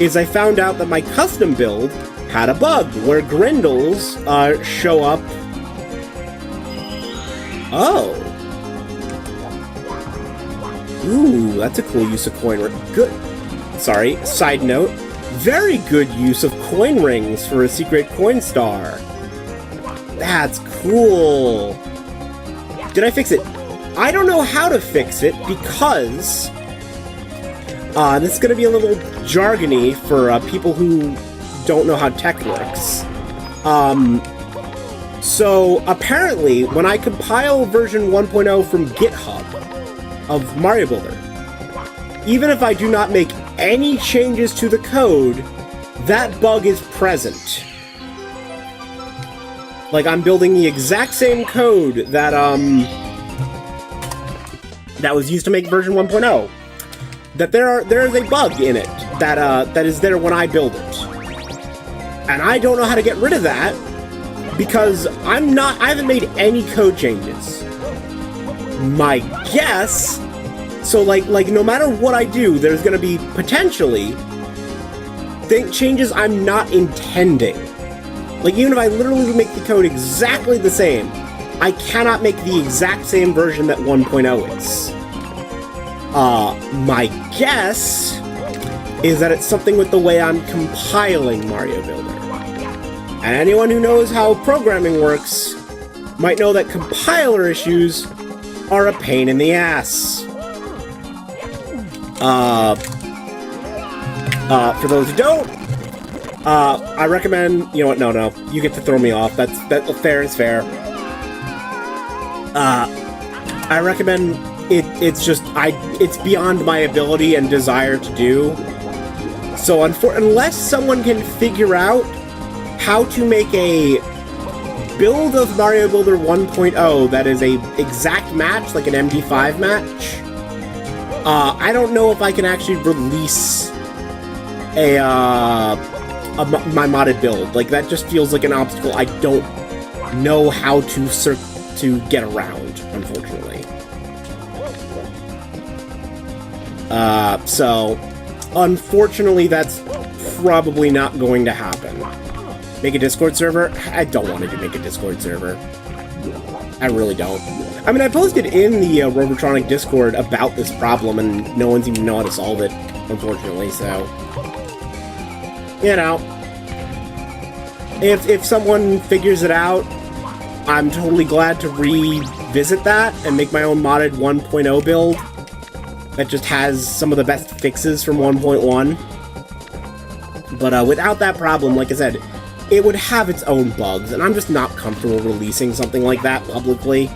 is I found out that my custom build had a bug where Grindles show up. Oh. Ooh, that's a cool use of coin ring. Good. Sorry, side note. Very good use of coin rings for a secret coin star. That's cool. Did I fix it? I don't know how to fix it because this is going to be a little jargony for people who don't know how tech works. So apparently, when I compile version 1.0 from GitHub of Mario Builder, even if I do not make any changes to the code, that bug is present. Like, I'm building the exact same code that, that was used to make version 1.0. That there is a bug in it that is there when I build it. And I don't know how to get rid of that because I haven't made any code changes. My guess, so like no matter what I do, there's gonna be potentially changes I'm not intending. Like, even if I literally make the code exactly the same, I cannot make the exact same version that 1.0 is. My guess is that it's something with the way I'm compiling Mario Builder. And anyone who knows how programming works might know that compiler issues are a pain in the ass. For those who don't, I recommend, you know what, no, you get to throw me off, that fair is fair. I recommend it's beyond my ability and desire to do. So unless someone can figure out how to make a build of Mario Builder 1.0 that is a exact match, like an MD5 match, I don't know if I can actually release my modded build. Like, that just feels like an obstacle I don't know how to get around, unfortunately. So, unfortunately, that's probably not going to happen. Make a Discord server? I don't want to make a Discord server. I really don't. I mean, I posted in the Robotronic Discord about this problem, and no one's even know how to solve it, unfortunately, so... You know, if someone figures it out, I'm totally glad to revisit that and make my own modded 1.0 build that just has some of the best fixes from 1.1. But without that problem, like I said, it would have its own bugs, and I'm just not comfortable releasing something like that publicly.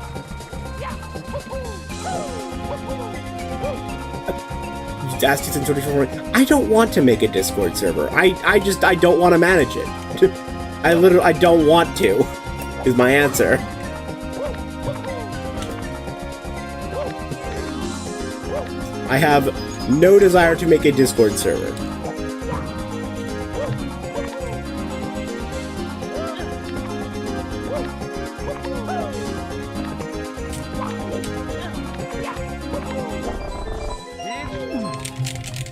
I don't want to make a Discord server. I don't want to manage it. I don't want to, is my answer. I have no desire to make a Discord server.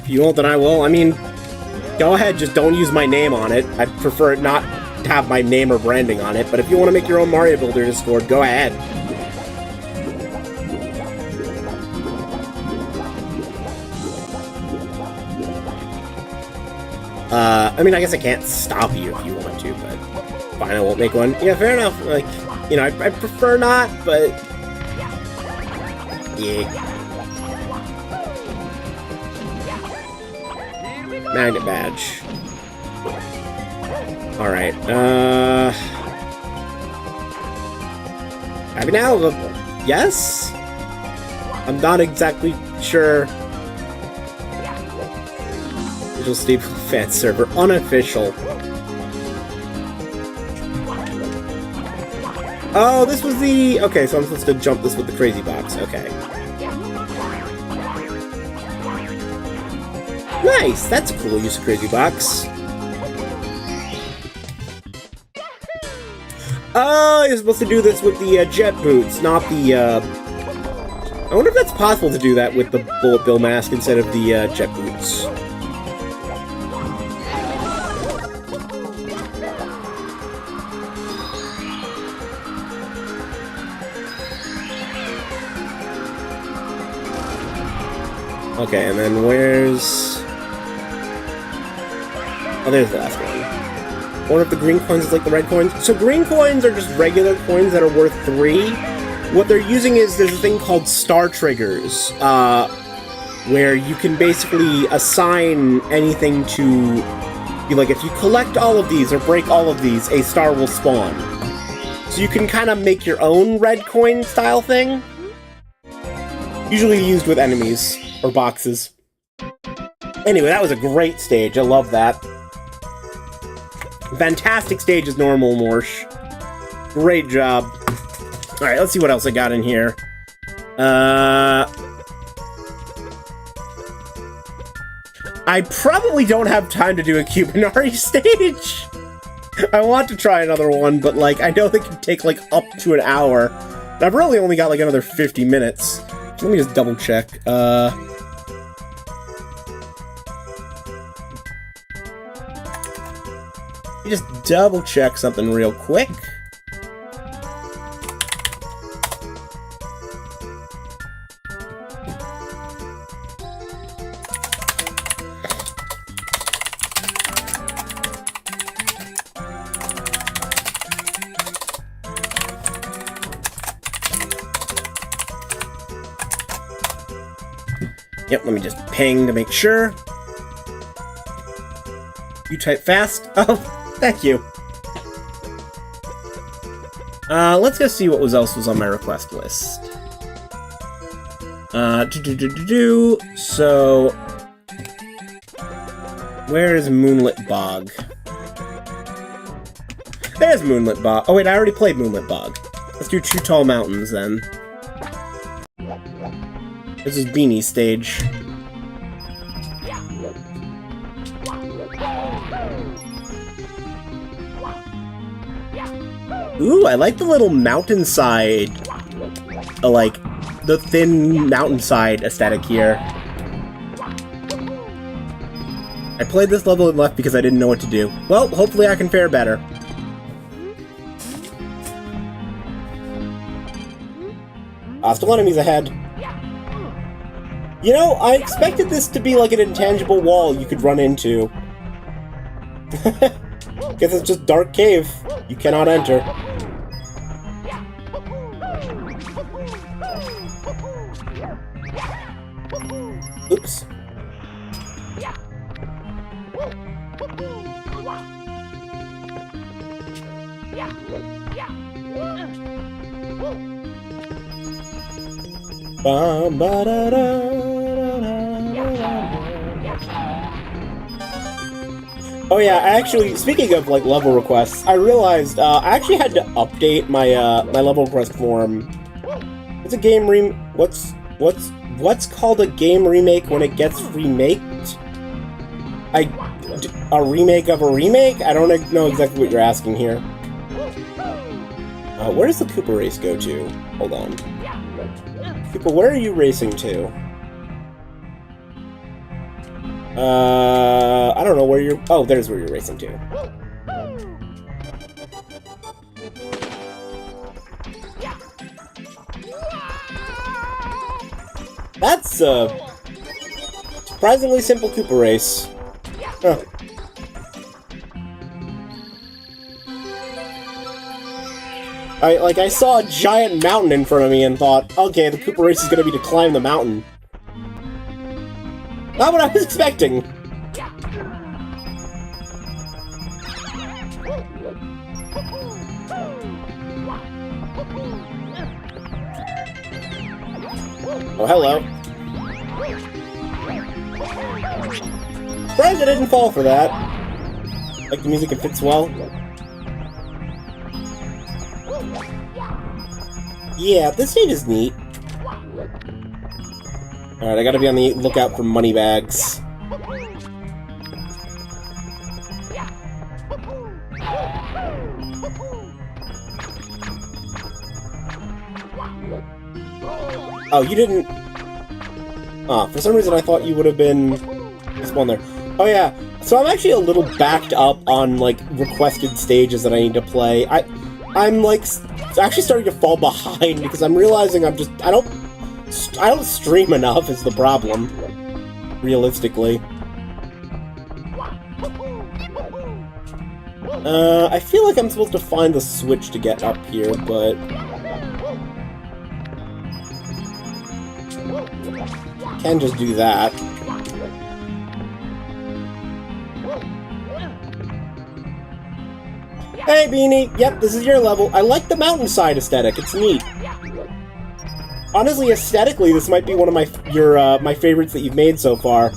If you won't, then I will. I mean, go ahead, just don't use my name on it. I prefer it not to have my name or branding on it, but if you want to make your own Mario Builder Discord, go ahead. I mean, I guess I can't stop you if you want to, but fine, I won't make one. Yeah, fair enough. Like, you know, I prefer not, but... yeah. Magnet badge. Alright, happy now? Yes? I'm not exactly sure. Visual Staple Fan Server, unofficial. Oh, this was the... okay, so I'm supposed to jump this with the crazy box, okay. Nice! That's a cool use of crazy box. Oh, you're supposed to do this with the jet boots, not the, I wonder if that's possible to do that with the Bullet Bill mask instead of the jet boots. Okay, and then where's... Oh, there's the last one. I wonder if the green coins is like the red coins. So green coins are just regular coins that are worth 3. What they're using is, there's a thing called star triggers, where you can basically assign anything to... be like, if you collect all of these or break all of these, a star will spawn. So you can kind of make your own red coin style thing. Usually used with enemies. Or boxes. Anyway, that was a great stage. I love that. Fantastic stage as normal, Morsh. Great job. Alright, let's see what else I got in here. I probably don't have time to do a Cubinari stage. I want to try another one, but, like, I know they can take, like, up to an hour. And I've really only got, like, another 50 minutes. Let me just double check. Just double check something real quick. Yep, let me just ping to make sure. You type fast? Oh, thank you. Let's go see what else was on my request list. So... where is Moonlit Bog? There's Moonlit Bog. Oh wait, I already played Moonlit Bog. Let's do Two Tall Mountains, then. This is Beanie's stage. Ooh, I like the little mountainside, like, the thin mountainside aesthetic here. I played this level and left because I didn't know what to do. Well, hopefully I can fare better. Hostile enemies ahead. You know, I expected this to be like an intangible wall you could run into. Guess it's just dark cave. You cannot enter. Oops. Oh yeah, actually, speaking of, like, level requests, I realized, I actually had to update my, my level request form. It's a game what's called a game remake when it gets remaked? A remake of a remake? I don't know exactly what you're asking here. Where does the Koopa race go to? Hold on. Koopa, where are you racing to? I don't know where you're... Oh, there's where you're racing to. That's a surprisingly simple Koopa race. Huh. I saw a giant mountain in front of me and thought, okay, the Koopa race is gonna be to climb the mountain. Not what I was expecting. Oh, hello. Surprised I didn't fall for that. Like the music, it fits well. Yeah, this stage is neat. Alright, I gotta be on the lookout for money bags. Oh, you didn't... for some reason I thought you would have been... this one there. Oh yeah, so I'm actually a little backed up on, like, requested stages that I need to play. I'm, like, actually starting to fall behind because I'm realizing I don't stream enough is the problem. Realistically. I feel like I'm supposed to find the switch to get up here, but... Can't just do that. Hey, Beanie! Yep, this is your level. I like the mountainside aesthetic. It's neat. Honestly, aesthetically, this might be one of my favorites that you've made so far.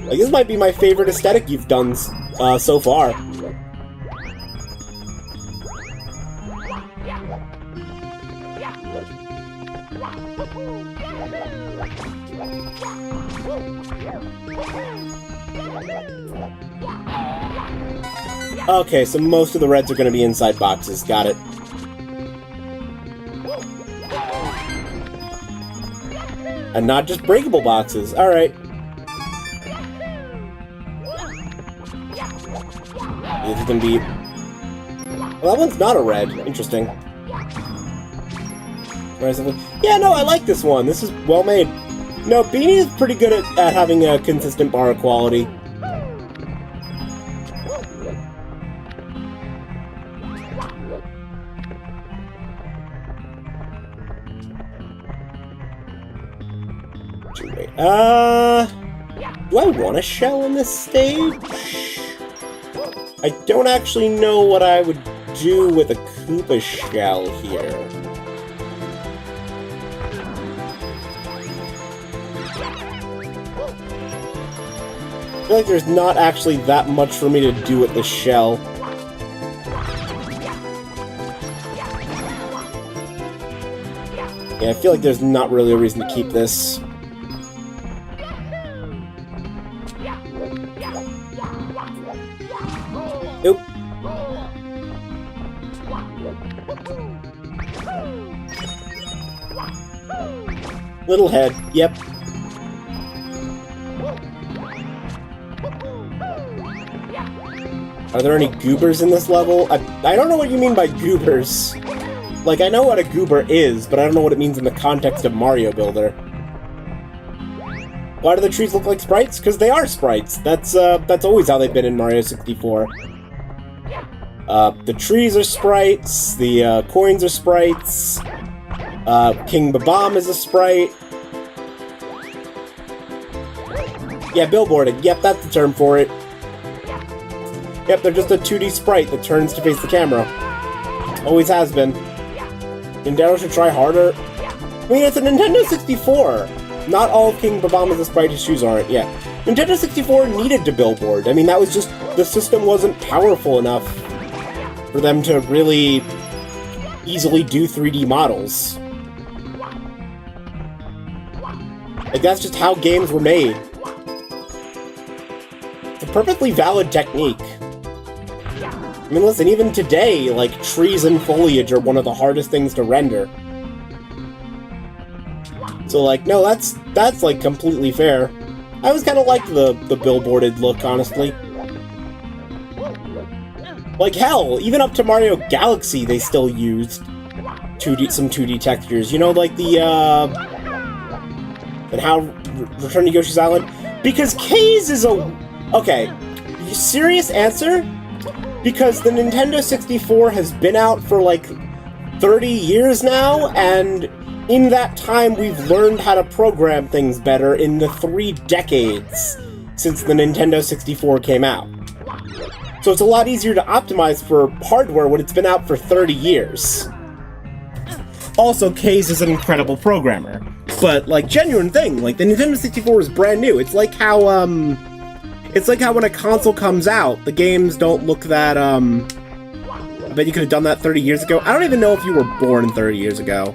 Like, this might be my favorite aesthetic you've done so far. Okay, so most of the reds are going to be inside boxes. Got it. And not just breakable boxes. Alright. This is going to be... well, that one's not a red. Interesting. Yeah, no, I like this one. This is well made. No, Beanie is pretty good at having a consistent bar of quality. Do I want a shell in this stage? I don't actually know what I would do with a Koopa shell here. I feel like there's not actually that much for me to do with the shell. Yeah, I feel like there's not really a reason to keep this. Nope. Little head, yep. Are there any goobers in this level? I don't know what you mean by goobers. Like, I know what a goober is, but I don't know what it means in the context of Mario Builder. Why do the trees look like sprites? Because they are sprites. That's always how they've been in Mario 64. The trees are sprites, the coins are sprites, King Babam is a sprite. Yeah, billboarding. Yep, that's the term for it. Yep, they're just a 2D sprite that turns to face the camera. Always has been. Nintendo should try harder. I mean, it's a Nintendo 64. Not all of King Babam is a sprite, his shoes aren't, yeah. Nintendo 64 needed to billboard. I mean, that was just... the system wasn't powerful enough for them to really easily do 3D models. Like, that's just how games were made. It's a perfectly valid technique. I mean, listen, even today, like, trees and foliage are one of the hardest things to render. So, like, no, that's like, completely fair. I always kind of liked the billboarded look, honestly. Like, hell, even up to Mario Galaxy, they still used some 2D textures. You know, like the, and how Return to Yoshi's Island? Because K's is a... okay, serious answer? Because the Nintendo 64 has been out for, like, 30 years now, and in that time we've learned how to program things better in the 3 decades since the Nintendo 64 came out. So it's a lot easier to optimize for hardware when it's been out for 30 years. Also, Kaze is an incredible programmer. But, like, genuine thing, like, the Nintendo 64 is brand new. It's like how when a console comes out, the games don't look that, I bet you could have done that 30 years ago. I don't even know if you were born 30 years ago.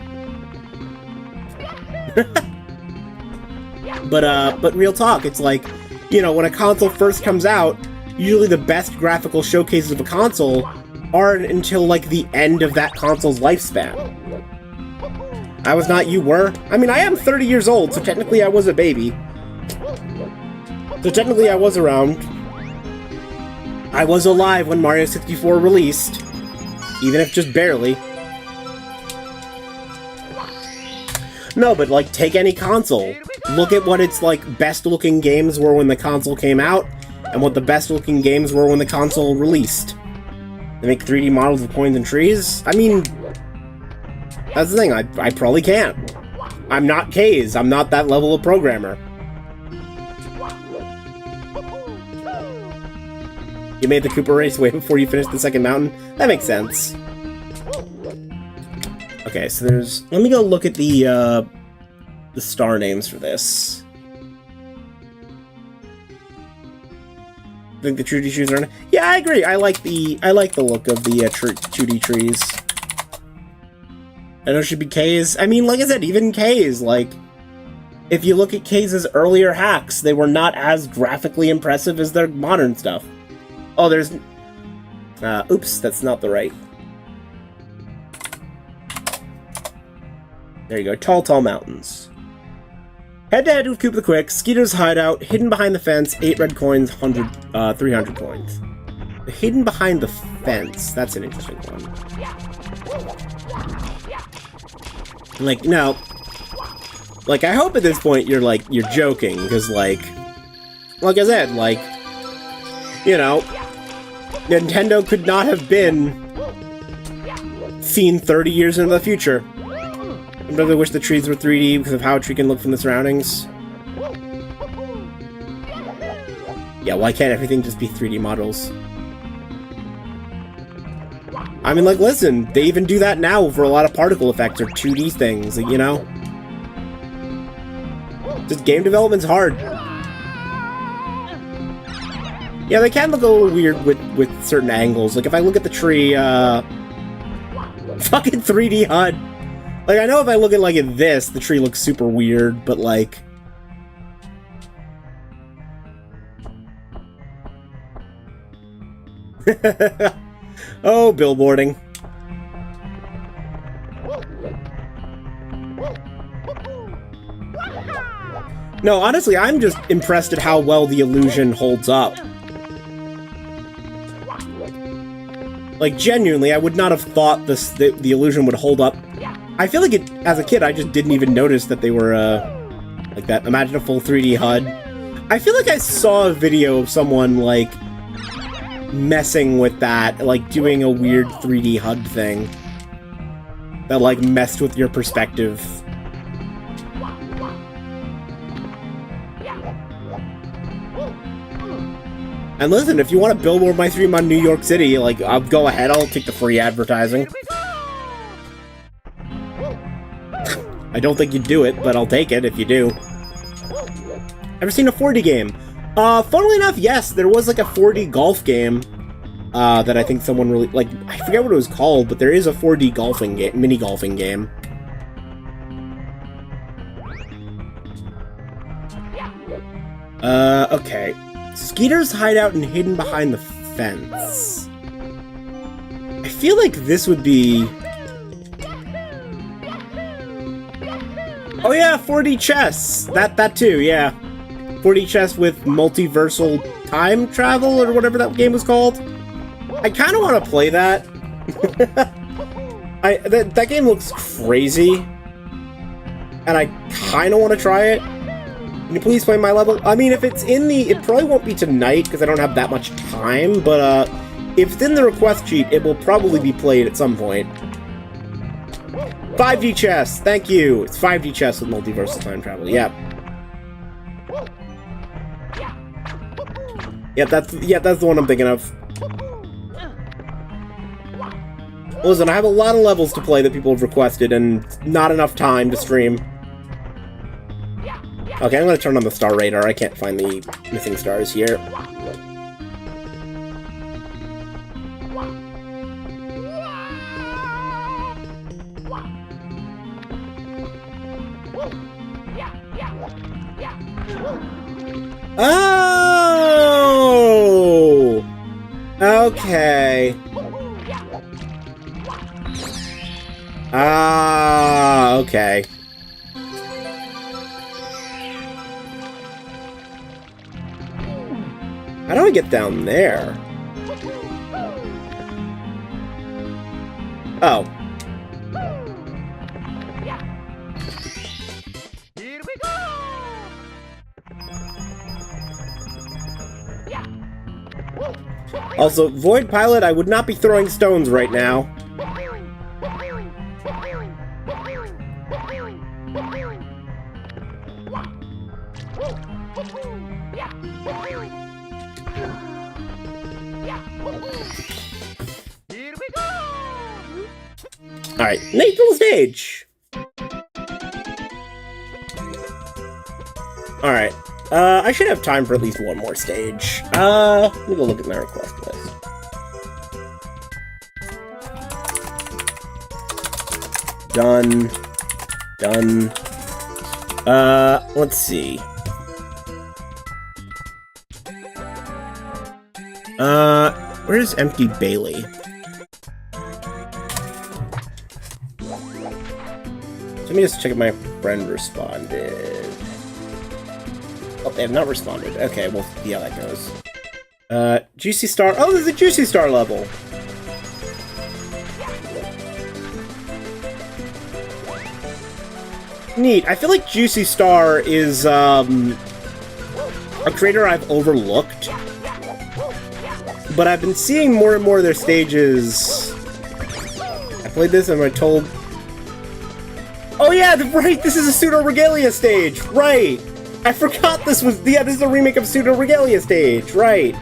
But real talk, it's like, you know, when a console first comes out, usually the best graphical showcases of a console aren't until, like, the end of that console's lifespan. I was not, you were? I mean, I am 30 years old, so technically I was a baby. So technically I was around. I was alive when Mario 64 released. Even if just barely. No, but, like, take any console. Look at what its, like, best-looking games were when the console came out, and what the best-looking games were when the console released. They make 3D models of coins and trees? I mean, that's the thing, I probably can't. I'm not K's, I'm not that level of programmer. You made the Koopa race way before you finished the second mountain? That makes sense. Okay, so there's... Let me go look at the star names for this. I think the 2D trees are... Yeah, I agree. I like the look of the 2D trees. I know it should be K's. I mean, like I said, even K's, like... If you look at K's earlier hacks, they were not as graphically impressive as their modern stuff. Oh, there's... oops, that's not the right... There you go, Tall, Tall Mountains. Head-to-head with Koopa the Quick, Skeeter's Hideout, hidden behind the fence, 8 red coins, 300 coins. Hidden behind the fence, that's an interesting one. Like, no. Like, I hope at this point you're joking, because, like I said, like, you know, Nintendo could not have been seen 30 years into the future. I really wish the trees were 3D because of how a tree can look from the surroundings. Yeah, why can't everything just be 3D models? I mean, like, listen, they even do that now for a lot of particle effects or 2D things, you know? Just game development's hard. Yeah, they can look a little weird with certain angles. Like, if I look at the tree, fucking 3D HUD. Like, I know if I look at, like, at this, the tree looks super weird, but, like... Oh, billboarding. No, honestly, I'm just impressed at how well the illusion holds up. Like, genuinely, I would not have thought the illusion would hold up. I feel like as a kid, I just didn't even notice that they were, like that. Imagine a full 3D HUD. I feel like I saw a video of someone, like, messing with that, like, doing a weird 3D HUD thing. That, like, messed with your perspective. And listen, if you want to billboard my stream on New York City, like, I'll go ahead, I'll take the free advertising. I don't think you'd do it, but I'll take it if you do. Ever seen a 4D game? Funnily enough, yes, there was like a 4D golf game that I think someone really... Like, I forget what it was called, but there is a 4D golfing game, mini-golfing game. Okay. Skeeter's Hideout and hidden behind the fence. I feel like this would be... Oh yeah, 4D chess! That too, yeah. 4D chess with multiversal time travel, or whatever that game was called. I kind of want to play that. That game looks crazy. And I kind of want to try it. Can you please play my level? I mean, if it's in the... It probably won't be tonight, because I don't have that much time, but if it's in the request sheet, it will probably be played at some point. 5D chess, thank you! It's 5D chess with multiversal time travel, yep. Yeah, that's the one I'm thinking of. Listen, I have a lot of levels to play that people have requested, and not enough time to stream. Okay, I'm gonna turn on the star radar. I can't find the missing stars here. Oh! Okay. Ah, okay. How do I get down there? Oh. Here we go! Also, Void Pilot, I would not be throwing stones right now. Here we go! Alright, Nathan stage! Alright, I should have time for at least one more stage. Let me go look at my request list. Done. Done. Let's see. Where's Empty Bailey? Let me just check if my friend responded. Oh, they have not responded. Okay, we'll see how that goes. Juicy Star. Oh, there's a Juicy Star level! Neat. I feel like Juicy Star is, a creator I've overlooked. But I've been seeing more and more of their stages. I played this and I told... Oh yeah, right! This is a Pseudo Regalia stage! Right! I forgot this was... Yeah, this is a remake of Pseudo Regalia stage! Right!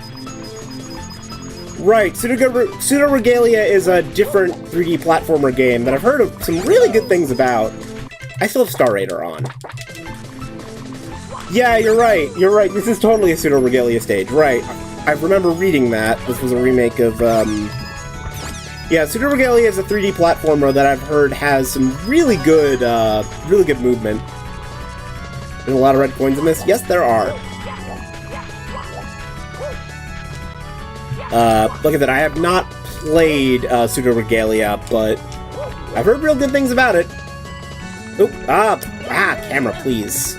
Right, Pseudo Regalia is a different 3D platformer game that I've heard of some really good things about. I still have Star Raider on. Yeah, you're right. You're right. This is totally a Pseudo Regalia stage. Right. I remember reading that. This was a remake of, Yeah, Pseudo Regalia is a 3D platformer that I've heard has some really good movement. There's a lot of red coins in this. Yes, there are. Look at that. I have not played Pseudo Regalia, but I've heard real good things about it. Oop, camera, please.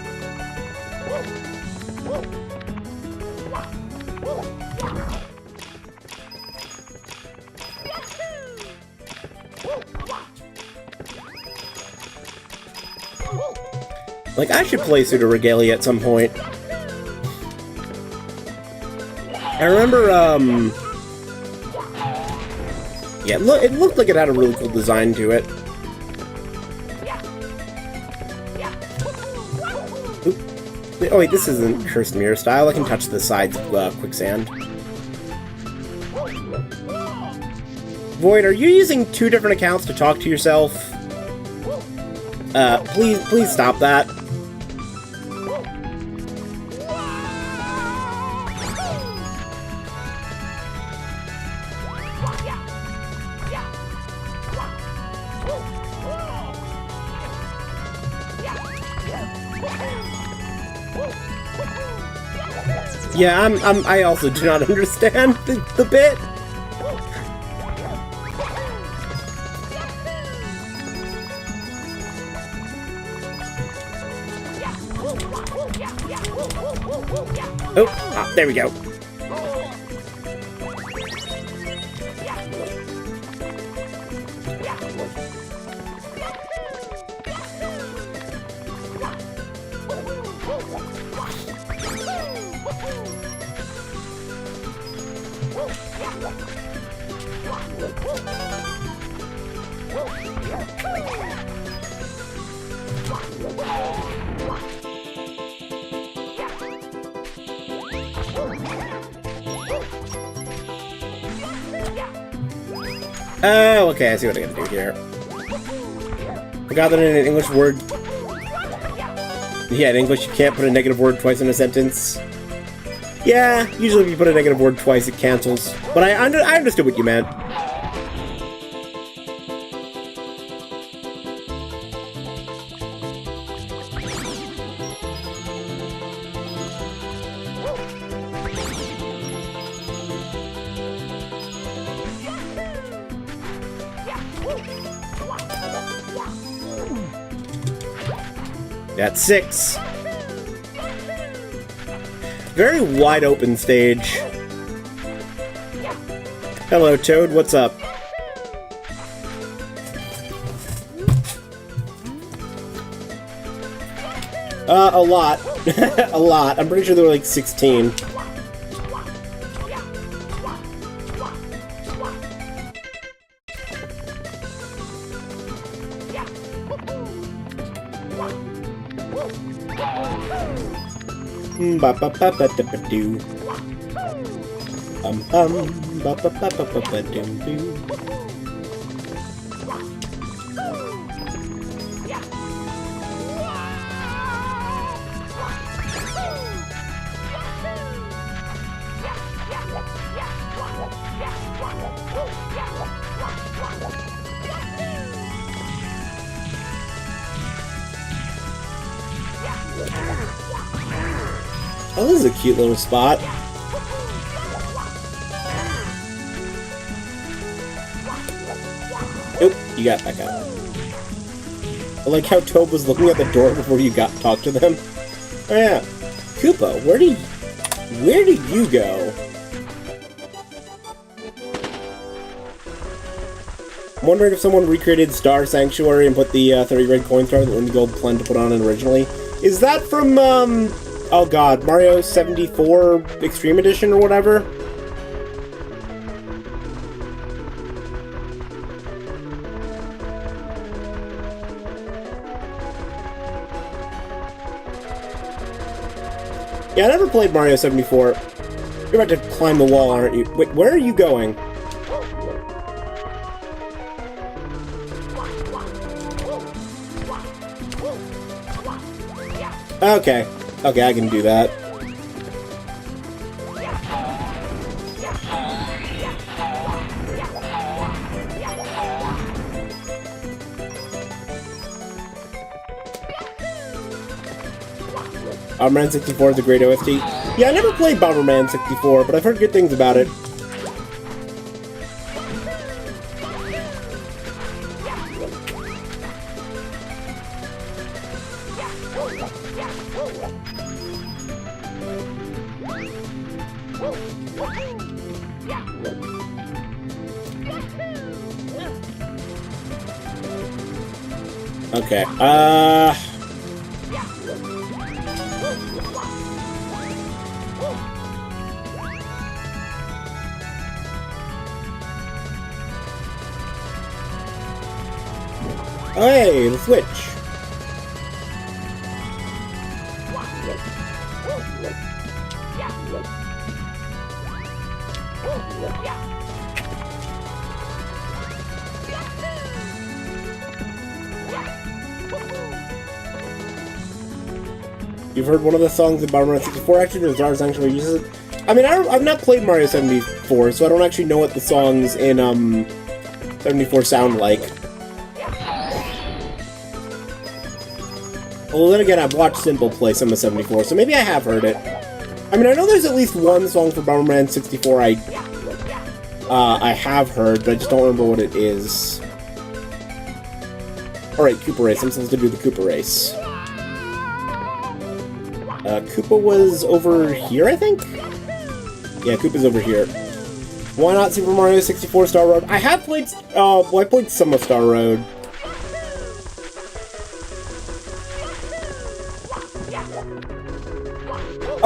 Like, I should play Pseudo Regalia at some point. I remember, yeah, it looked like it had a really cool design to it. Oop. Oh wait, this isn't Cursed Mirror style. I can touch the sides of quicksand. Void, are you using 2 different accounts to talk to yourself? Please stop that. Yeah, I also do not understand the bit. Oh, there we go. Oh, okay, I see what I gotta do here. Forgot that in an English word... Yeah, in English you can't put a negative word twice in a sentence. Yeah, usually if you put a negative word twice it cancels. But I understood what you meant. Got 6. Very wide open stage. Hello, Toad. What's up? A lot. A lot. I'm pretty sure there were like 16. Ba ba ba ba da ba doo. Ba ba ba ba ba ba doo doo. Oh, this is a cute little spot. Nope, you got back up. I like how Toad was looking at the door before you talked to them. Oh yeah, Koopa, where did you go? I'm wondering if someone recreated Star Sanctuary and put the 30 red coins through that Gold planned to put on it originally. Is that from oh god, Mario 74 Extreme Edition or whatever? Yeah, I never played Mario 74. You're about to climb the wall, aren't you? Wait, where are you going? Okay. Okay, I can do that. Bomberman 64 is a great OST. Yeah, I never played Bomberman 64, but I've heard good things about it. Okay, hey, the switch! You've heard one of the songs in Bomberman 64, actually, the Star Sanctuary uses it. I mean, I've not played Mario 74, so I don't actually know what the songs in, 74 sound like. Well, then again, I've watched Simple play some of 74, so maybe I have heard it. I mean, I know there's at least one song for Bomberman 64 I have heard, but I just don't remember what it is. Alright, Koopa Race. I'm supposed to do the Koopa Race. Koopa was over here, I think? Yeah, Koopa's over here. Why not Super Mario 64 Star Road? I have played, well, I played some of Star Road.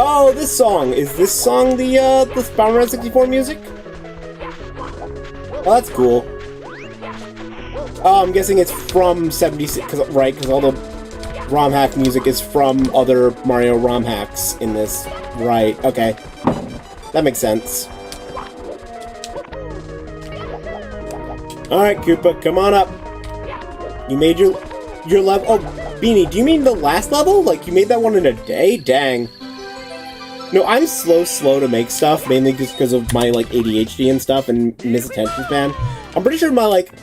Oh, this song! Is this song the Bomberman 64 music? Oh, that's cool. Oh, I'm guessing it's from 76, right, because all the ROM hack music is from other Mario ROM hacks in this. Right, okay. That makes sense. Alright, Koopa, come on up. You made your level. Oh, Beanie, do you mean the last level? Like, you made that one in a day? Dang. No, I'm slow to make stuff, mainly just because of my, like, ADHD and stuff and misattention span. I'm pretty sure my, like,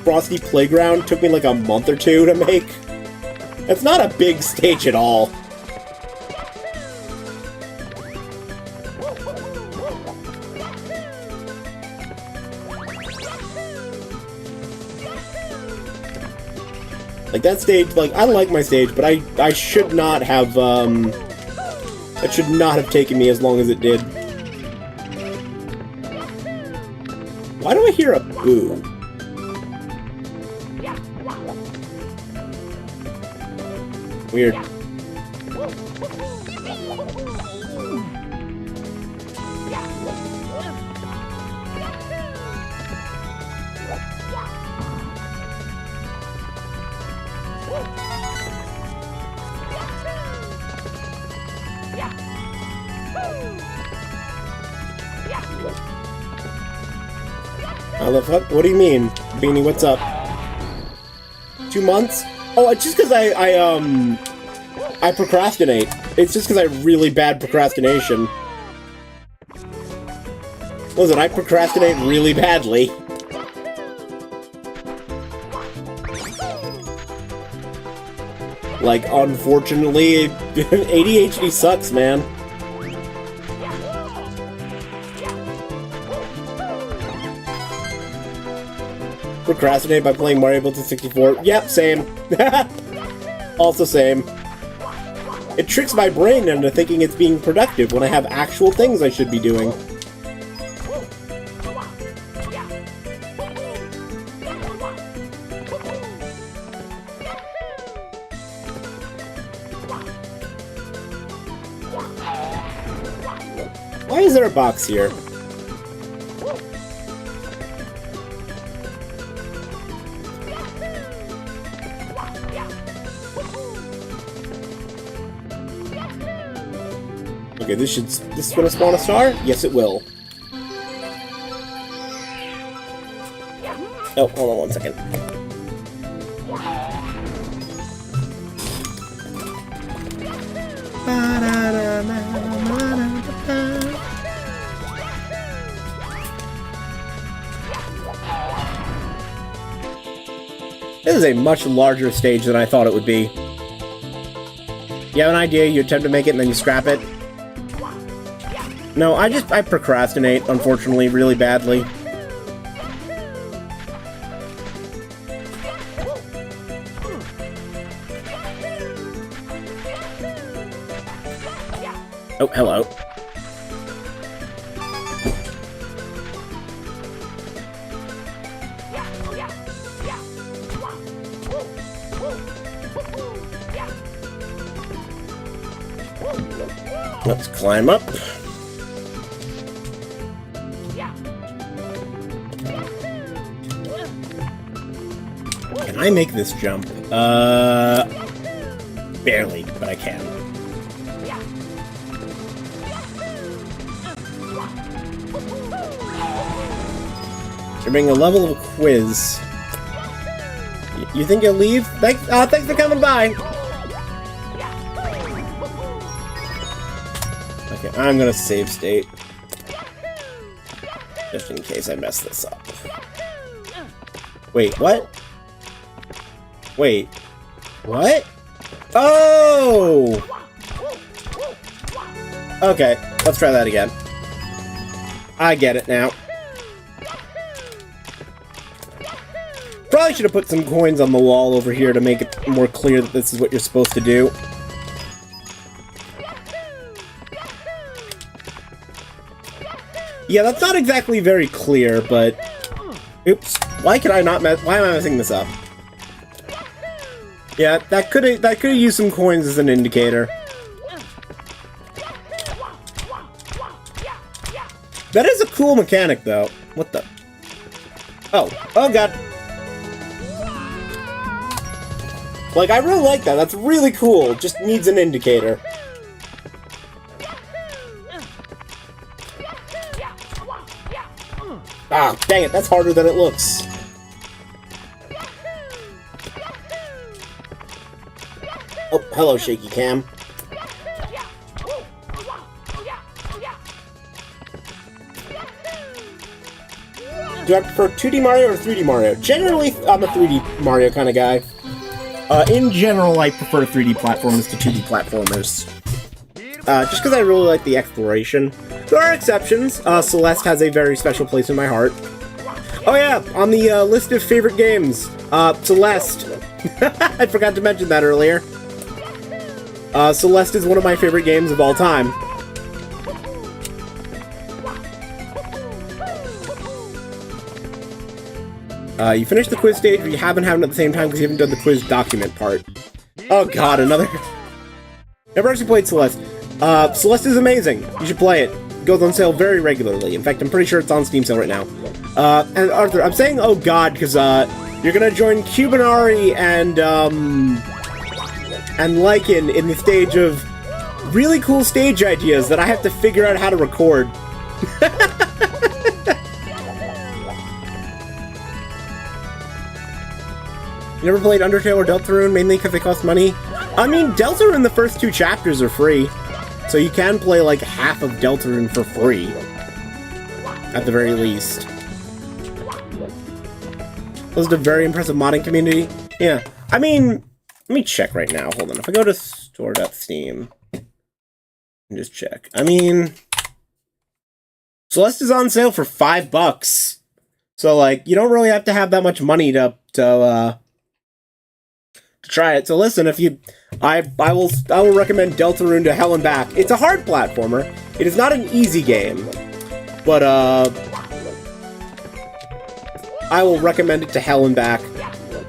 Frosty Playground took me, like, a month or two to make. It's not a big stage at all. Like, that stage, like, I like my stage, but I should not have, that should not have taken me as long as it did. Why do I hear a boo? Weird. How the fuck? What do you mean? Beanie, what's up? 2 months? Oh, it's just because I procrastinate. It's just because I have really bad procrastination. Listen, I procrastinate really badly. Like, unfortunately, ADHD sucks, man. Procrastinate by playing Mario Built 64. Yep, same. Also same. It tricks my brain into thinking it's being productive when I have actual things I should be doing. Why is there a box here? Okay, this is gonna spawn a star? Yes, it will. Oh, hold on 1 second. This is a much larger stage than I thought it would be. You have an idea, you attempt to make it, and then you scrap it? No, I procrastinate, unfortunately, really badly. Oh, hello. Let's climb up. Can I make this jump? Barely, but I can. You're being a level of a quiz. You think you'll leave? Thanks for coming by! Okay, I'm gonna save state. Just in case I mess this up. Wait, what? Wait. What? Oh! Okay, let's try that again. I get it now. Probably should have put some coins on the wall over here to make it more clear that this is what you're supposed to do. Yeah, that's not exactly very clear, but... Oops. Why am I messing this up? Yeah, that could've used some coins as an indicator. That is a cool mechanic, though. What the... Oh god. Like, I really like that. That's really cool. Just needs an indicator. Ah, dang it, that's harder than it looks. Oh, hello, shaky cam. Do I prefer 2D Mario or 3D Mario? Generally, I'm a 3D Mario kind of guy. In general, I prefer 3D platformers to 2D platformers. Just because I really like the exploration. There are exceptions. Celeste has a very special place in my heart. Oh yeah, on the list of favorite games, Celeste I forgot to mention that earlier. Celeste is one of my favorite games of all time. You finished the quiz stage, but you haven't had it at the same time because you haven't done the quiz document part. Oh god, another... Never actually played Celeste. Celeste is amazing. You should play it. It goes on sale very regularly. In fact, I'm pretty sure it's on Steam sale right now. And Arthur, I'm saying oh god because, you're gonna join Cubanari and Lycan in the stage of really cool stage ideas that I have to figure out how to record. You never played Undertale or Deltarune, mainly because they cost money? I mean, Deltarune, the first 2 chapters are free, so you can play like half of Deltarune for free, at the very least. Was it a very impressive modding community? Yeah. I mean, let me check right now. Hold on. If I go to store.steam and just check. I mean, Celeste is on sale for $5. So, like, you don't really have to have that much money to try it. So listen, if you... I will recommend Deltarune to hell and back. It's a hard platformer. It is not an easy game. But, I will recommend it to hell and back.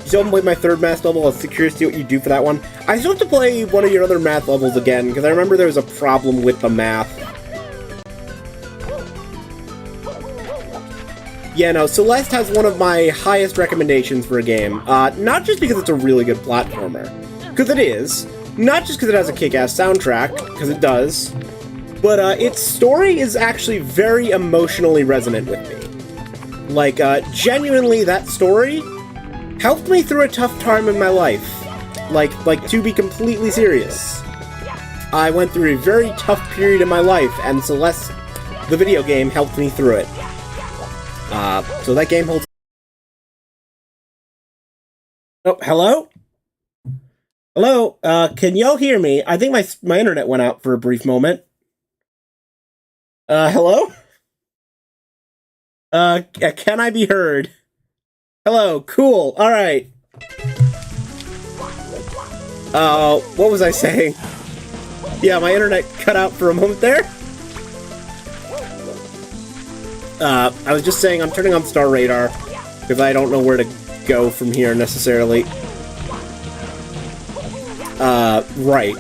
Still haven't played my 3rd math level. I was curious to see what you do for that one. I still have to play one of your other math levels again, because I remember there was a problem with the math. Yeah, no, Celeste has one of my highest recommendations for a game. Not just because it's a really good platformer, because it is. Not just because it has a kick-ass soundtrack, because it does. But, its story is actually very emotionally resonant with me. Like, genuinely, that story helped me through a tough time in my life. Like, to be completely serious. I went through a very tough period in my life, and Celeste, the video game, helped me through it. So that game holds... Oh, hello? Hello? Can y'all hear me? I think my internet went out for a brief moment. Hello? Can I be heard? Hello, cool, alright. What was I saying? Yeah, my internet cut out for a moment there. I was just saying I'm turning on Star Radar, because I don't know where to go from here, necessarily. Right.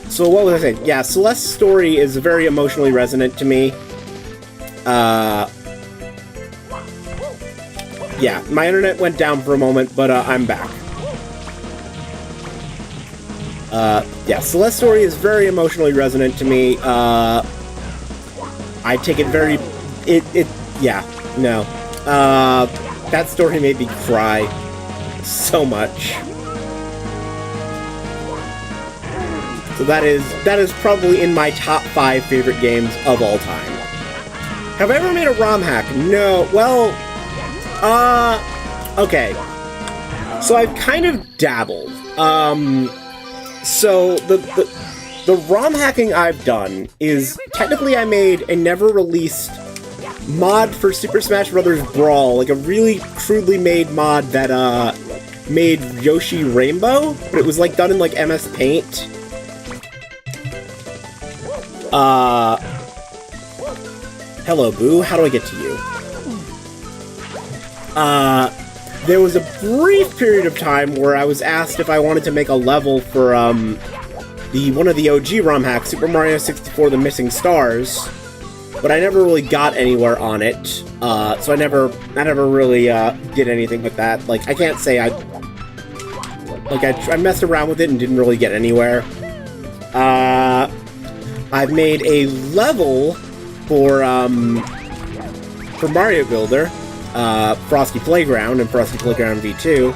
So what was I saying? Yeah, Celeste's story is very emotionally resonant to me. Yeah, my internet went down for a moment, but, I'm back. Yeah, Celeste's story is very emotionally resonant to me. I take it very... yeah, no. That story made me cry so much. So that is probably in my top 5 favorite games of all time. Have I ever made a ROM hack? No. Well, okay. So I've kind of dabbled. So the ROM hacking I've done is, technically I made a never-released mod for Super Smash Bros. Brawl, like a really crudely made mod that, made Yoshi Rainbow, but it was, like, done in, like, MS Paint. Hello, Boo. How do I get to you? There was a brief period of time where I was asked if I wanted to make a level for, one of the OG ROM hacks, Super Mario 64 The Missing Stars, but I never really got anywhere on it, so I never really, did anything with that. Like, I can't say I messed around with it and didn't really get anywhere. I've made a level for Mario Builder, Frosty Playground and Frosty Playground V2,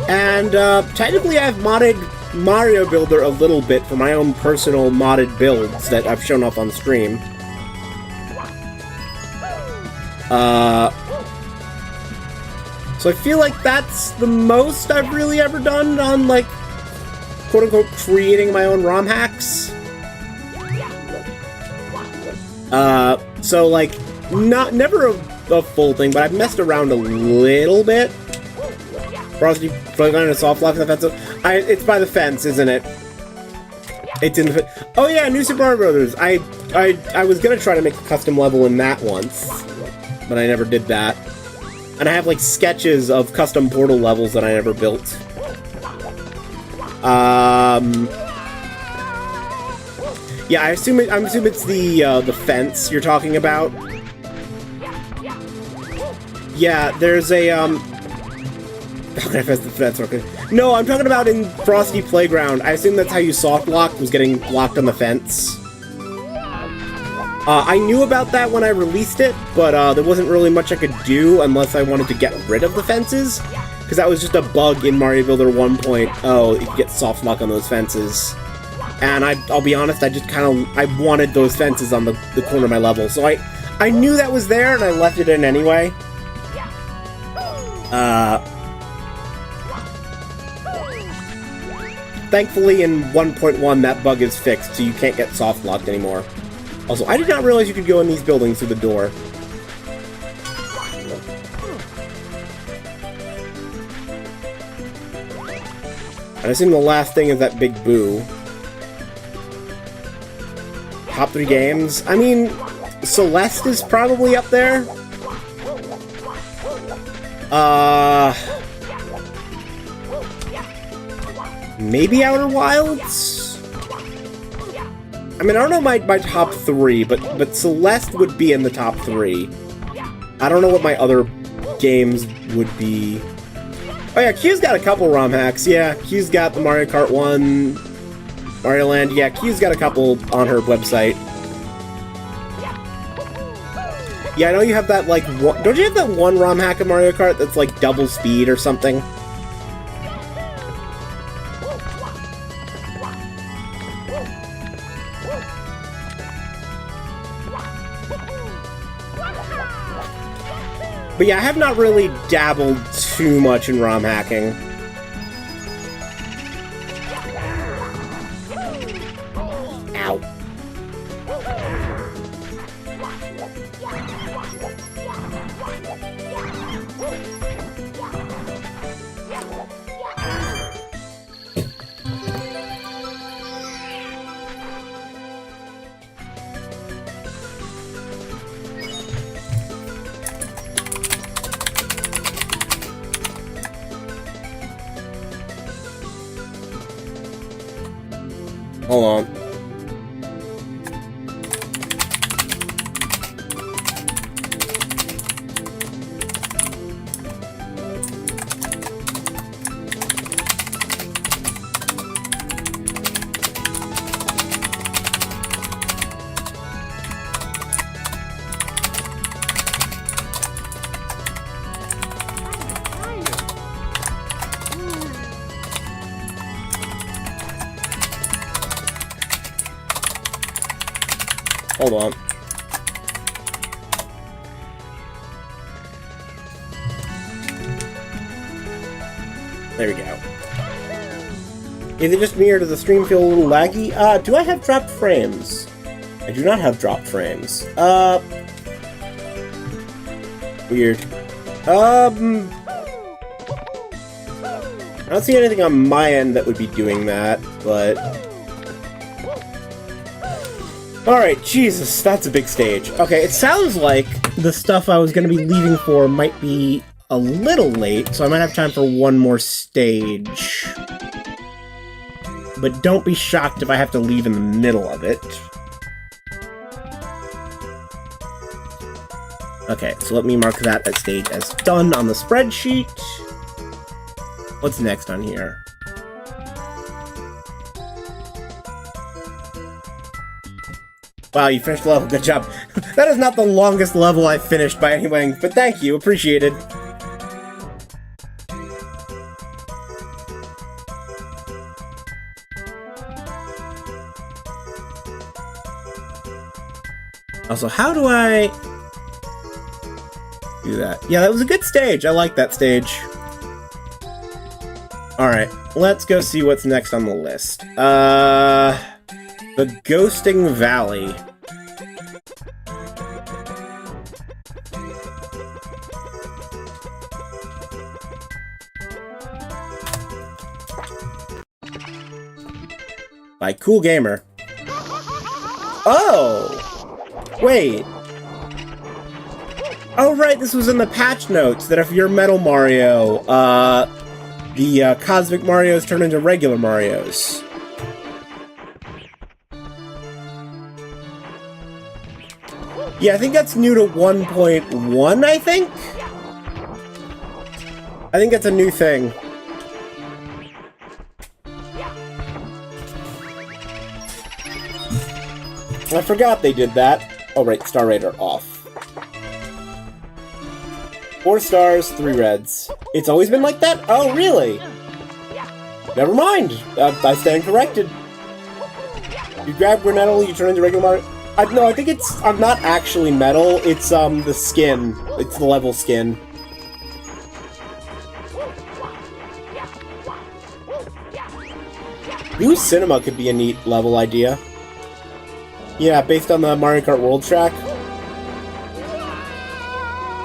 and, technically I've modded Mario Builder a little bit for my own personal modded builds that I've shown off on stream. So I feel like that's the most I've really ever done on, like, quote-unquote creating my own ROM hacks. So, like, never a a full thing, but I've messed around a little bit. Frosty Playground and Soft Lock, that's it's by the fence, isn't it? It's in the... Oh yeah, New Super Mario Brothers. I was gonna try to make a custom level in that once, but I never did that. And I have like sketches of custom portal levels that I never built. Yeah, I'm assuming it's the fence you're talking about. Yeah, there's a how can I fence the fence? Okay. No, I'm talking about in Frosty Playground. I assume that's how you soft lock, was getting blocked on the fence. I knew about that when I released it, but there wasn't really much I could do unless I wanted to get rid of the fences, because that was just a bug in Mario Builder 1.0. You could get soft lock on those fences. And I'll be honest, I just I wanted those fences on the corner of my level, so I knew that was there, and I left it in anyway. Thankfully, in 1.1, that bug is fixed, so you can't get soft locked anymore. Also, I did not realize you could go in these buildings through the door. I assume the last thing is that big boo. Top 3 games? I mean, Celeste is probably up there. Maybe Outer Wilds? I mean, I don't know my top 3, but Celeste would be in the top 3. I don't know what my other games would be. Oh yeah, Q's got a couple ROM hacks. Yeah, Q's got the Mario Kart 1, Mario Land. Yeah, Q's got a couple on her website. Yeah, I know you have that, like, don't you have that one ROM hack of Mario Kart that's, like, double speed or something? But yeah, I have not really dabbled too much in ROM hacking. Ow. Hold on. Hold on. There we go. Is it just me or does the stream feel a little laggy? Do I have dropped frames? I do not have dropped frames. Weird. I don't see anything on my end that would be doing that, but... Alright, Jesus, that's a big stage. Okay, it sounds like the stuff I was going to be leaving for might be a little late, so I might have time for one more stage. But don't be shocked if I have to leave in the middle of it. Okay, so let me mark that stage as done on the spreadsheet. What's next on here? Wow, you finished the level. Good job. That is not the longest level I've finished by any way, but thank you. Appreciated. Also, how do I do that? Yeah, that was a good stage. I like that stage. Alright, let's go see what's next on the list. The Ghosting Valley. by Cool Gamer. Oh! Wait. Oh, right, this was in the patch notes, that if you're Metal Mario, the Cosmic Marios turn into regular Marios. Yeah, I think that's new to 1.1, I think? I think that's a new thing. I forgot they did that. Oh, right, Star Raider off. 4 stars, 3 reds. It's always been like that? Oh, really? Never mind. I stand corrected. You grab Granettle, you turn into regular Mario. No, I think it's... I'm not actually metal. It's, the skin. It's the level skin. New Cinema could be a neat level idea. Yeah, based on the Mario Kart World track.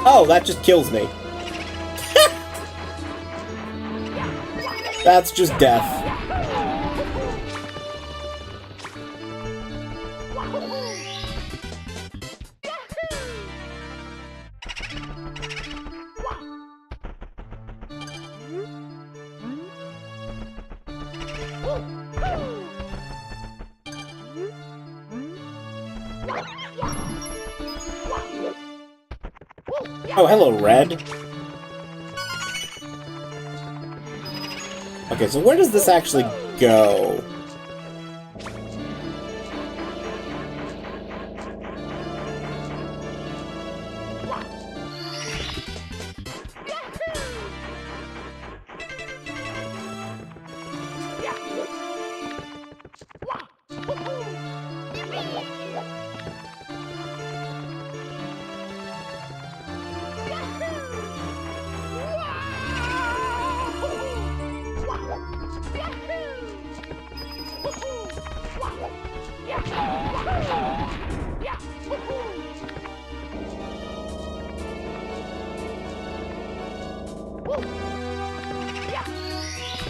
Oh, that just kills me. That's just death. Oh, hello, Red. Okay, so where does this actually go?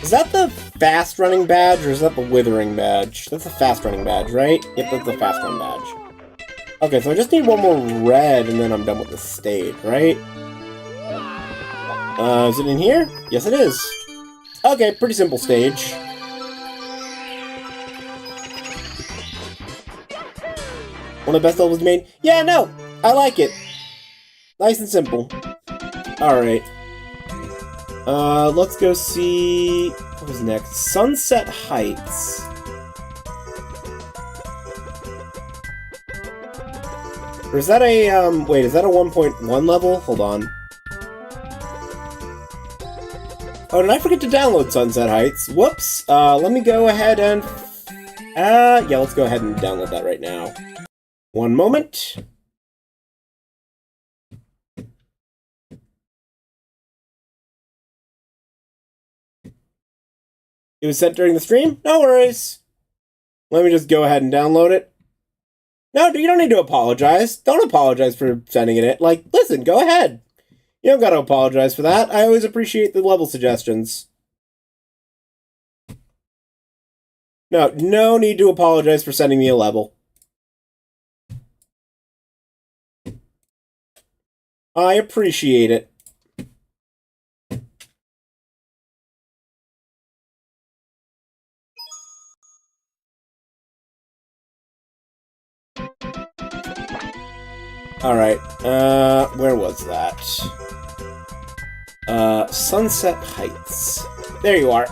Is that the fast running badge, or is that the withering badge? That's the fast running badge, right? Yep, that's the fast run badge. Okay, so I just need one more red, and then I'm done with the stage, right? Is it in here? Yes, it is. Okay, pretty simple stage. One of the best levels made? Yeah, no! I like it. Nice and simple. Alright. Let's go see... What was next? Sunset Heights. Or is that a, wait, is that a 1.1 level? Hold on. Oh, did I forget to download Sunset Heights? Whoops. Let me go ahead and... yeah, let's go ahead and download that right now. One moment. It was sent during the stream? No worries. Let me just go ahead and download it. No, you don't need to apologize. Don't apologize for sending it in. Like, listen, go ahead. You don't gotta apologize for that. I always appreciate the level suggestions. No need to apologize for sending me a level. I appreciate it. Alright, where was that? Sunset Heights. There you are.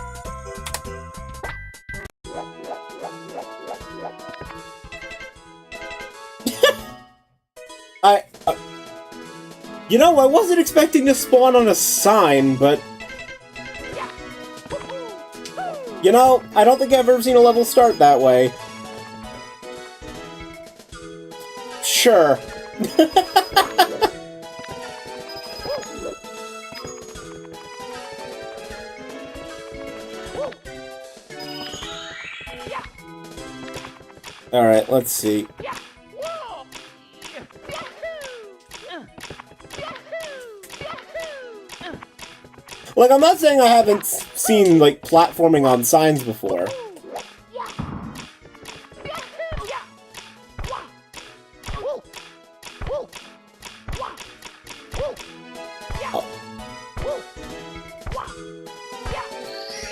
You know, I wasn't expecting to spawn on a sign, but... You know, I don't think I've ever seen a level start that way. Sure. Alright, let's see. Like, I'm not saying I haven't seen, like, platforming on signs before.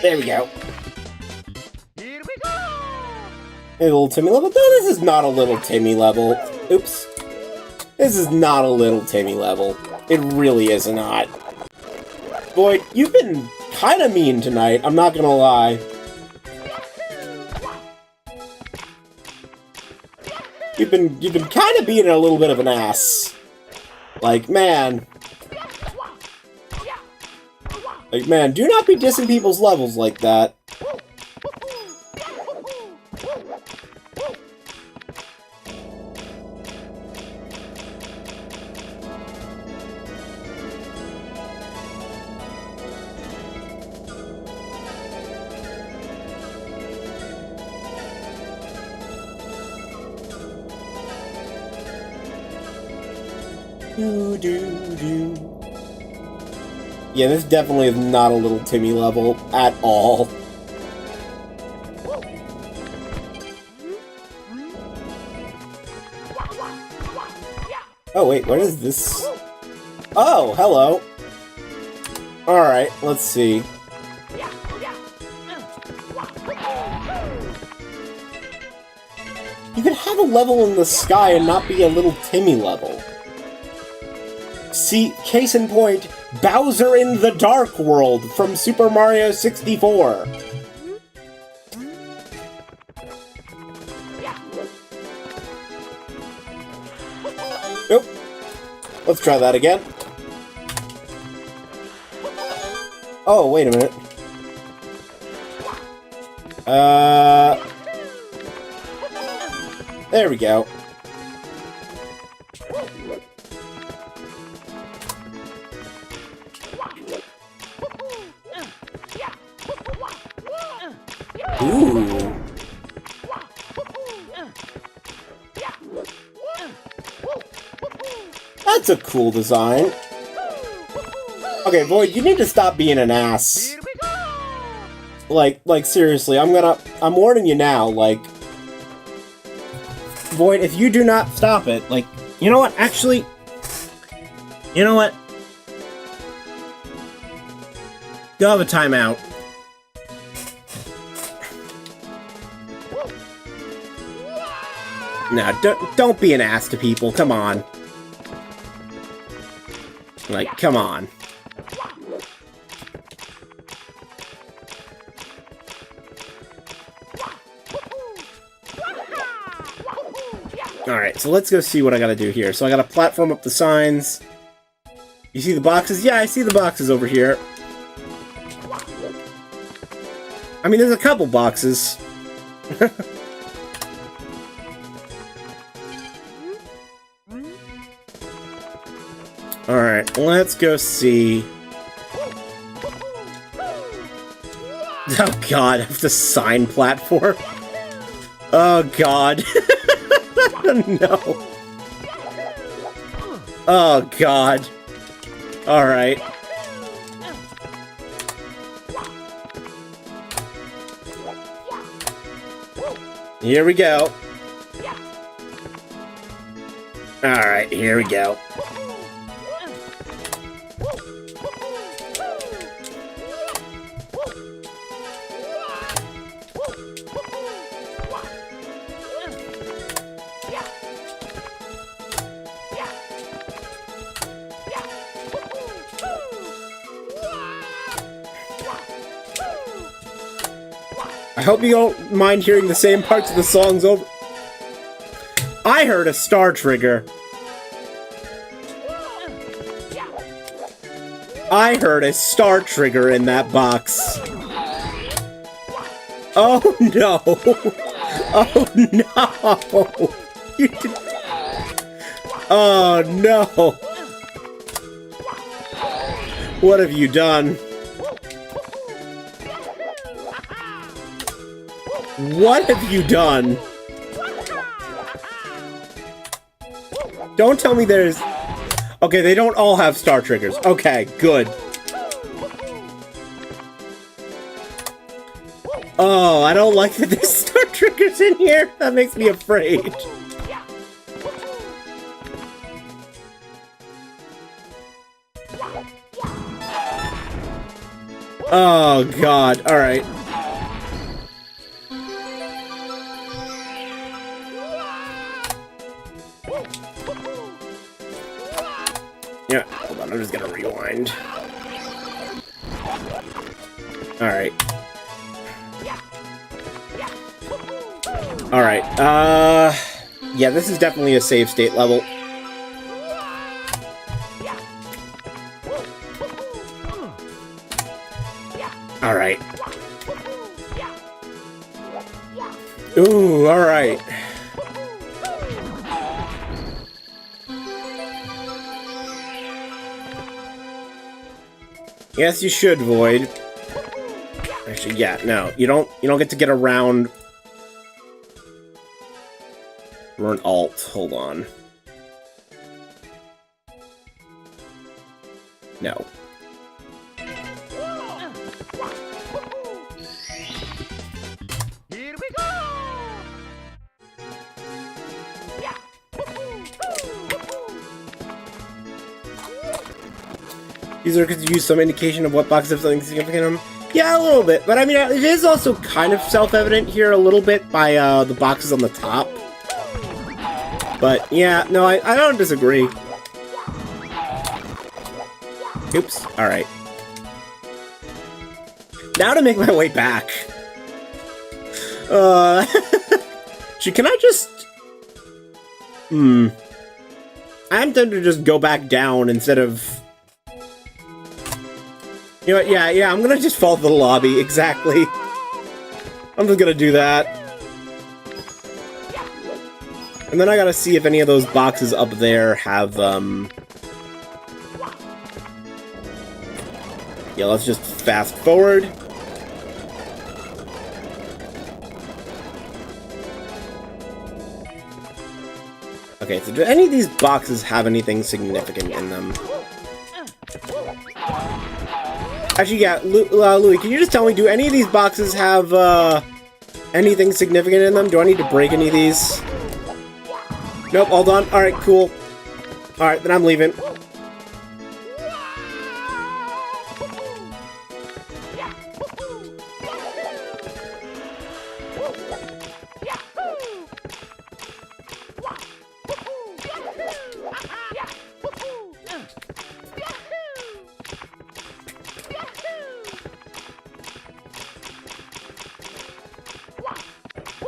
There we go. A little Timmy level? No, this is not a little Timmy level. Oops. This is not a little Timmy level. It really is not. Boy, you've been kinda mean tonight, I'm not gonna lie. You've been kinda being a little bit of an ass. Like, man. Like, man, do not be dissing people's levels like that. Yeah, this definitely is not a little Timmy level at all. Oh wait, what is this? Oh, hello. Alright, let's see. You could have a level in the sky and not be a little Timmy level. See, case in point, Bowser in the Dark World from Super Mario 64. Nope. Let's try that again. Oh, wait a minute. There we go. Ooh. That's a cool design. Okay, Void, you need to stop being an ass. Like, seriously, I'm warning you now, like... Void, if you do not stop it, like, you know what, actually... You know what? Go have a timeout. No, don't be an ass to people, come on. Like, come on. Alright, so let's go see what I gotta do here. So I gotta platform up the signs. You see the boxes? Yeah, I see the boxes over here. I mean, there's a couple boxes. Alright, let's go see. Oh god, I have to sign platform. Oh god. No. Oh god. Alright. Here we go. Alright, here we go. I hope you don't mind hearing the same parts of the songs over. I heard a star trigger. I heard a star trigger in that box. Oh no! Oh no! You did... Oh no! What have you done? What have you done? Don't tell me there's... Okay, they don't all have star triggers. Okay, good. Oh, I don't like that there's star triggers in here. That makes me afraid. Oh, God. Alright. Yeah, hold on. I'm just gonna rewind. Alright. Alright, yeah, this is definitely a save state level. Alright. Ooh, alright. Yes, you should, Void. Actually, yeah, no. You don't get to get around. Or an alt. Hold on. No. Here we go! User could use some indication of what boxes have something significant in them. Yeah, a little bit. But I mean, it is also kind of self-evident here a little bit by the boxes on the top. But yeah, no, I don't disagree. Oops. Alright. Now to make my way back. Can I just... I'm tempted to just go back down instead of... You know what, yeah, I'm gonna just fall to the lobby, exactly. I'm just gonna do that. And then I gotta see if any of those boxes up there have, Yeah, let's just fast forward. Okay, so do any of these boxes have anything significant in them? Actually, yeah, Louis, can you just tell me, do any of these boxes have, anything significant in them? Do I need to break any of these? Nope, all done. Alright, cool. Alright, then I'm leaving.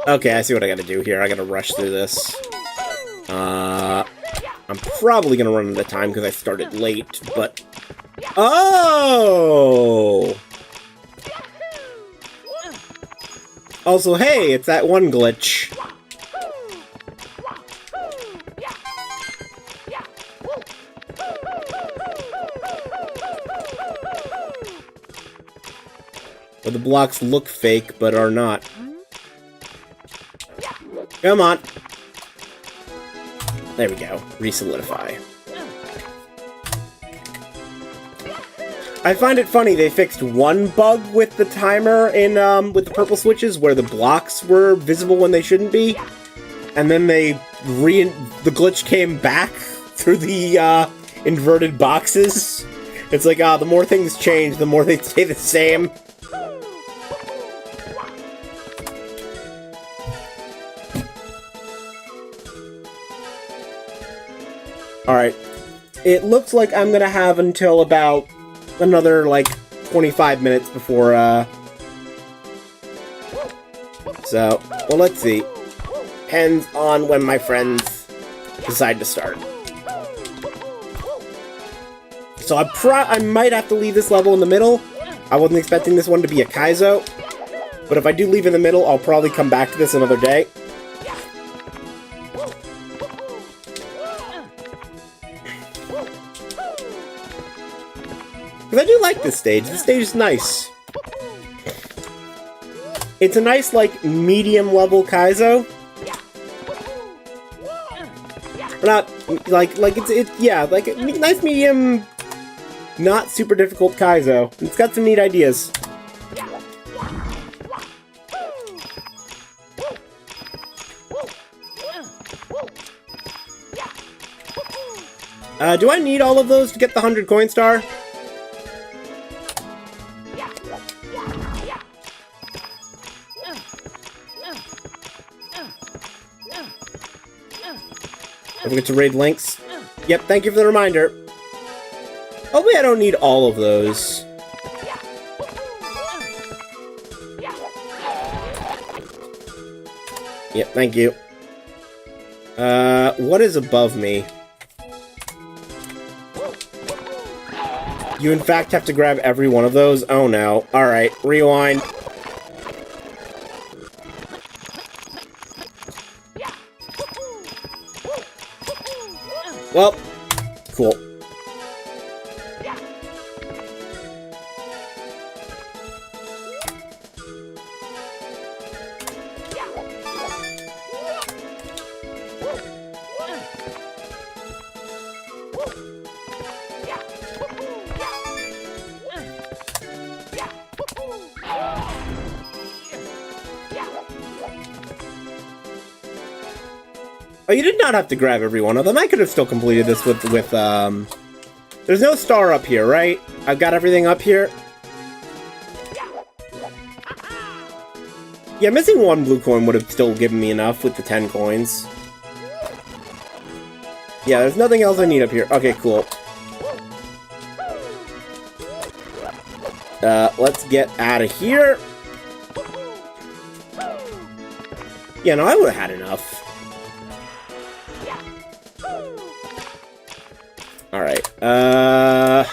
Okay, I see what I gotta do here. I gotta rush through this. I'm probably gonna run out of time because I started late, but... Oh! Also, hey, it's that one glitch. Where the blocks look fake, but are not. Come on. There we go. Re-solidify. I find it funny they fixed one bug with the timer in, with the purple switches where the blocks were visible when they shouldn't be. And then the glitch came back through the, inverted boxes. It's like, the more things change, the more they stay the same. Alright, it looks like I'm gonna have until about another, like, 25 minutes before, So, well, let's see. Depends on when my friends decide to start. So I might have to leave this level in the middle. I wasn't expecting this one to be a Kaizo. But if I do leave in the middle, I'll probably come back to this another day. Because I do like this stage. This stage is nice. It's a nice, like, medium-level Kaizo. Not, yeah, like, a nice medium, not super difficult Kaizo. It's got some neat ideas. Do I need all of those to get the 100 coin star? Forget to raid links. Yep, thank you for the reminder. Hopefully I don't need all of those. Yep, thank you. What is above me? You in fact have to grab every one of those? Oh no. Alright, rewind. Well, cool. Oh, you did not have to grab every one of them. I could have still completed this with There's no star up here, right? I've got everything up here. Yeah, missing one blue coin would have still given me enough with the 10 coins. Yeah, there's nothing else I need up here. Okay, cool. Let's get out of here. Yeah, no, I would have had enough. Alright, don't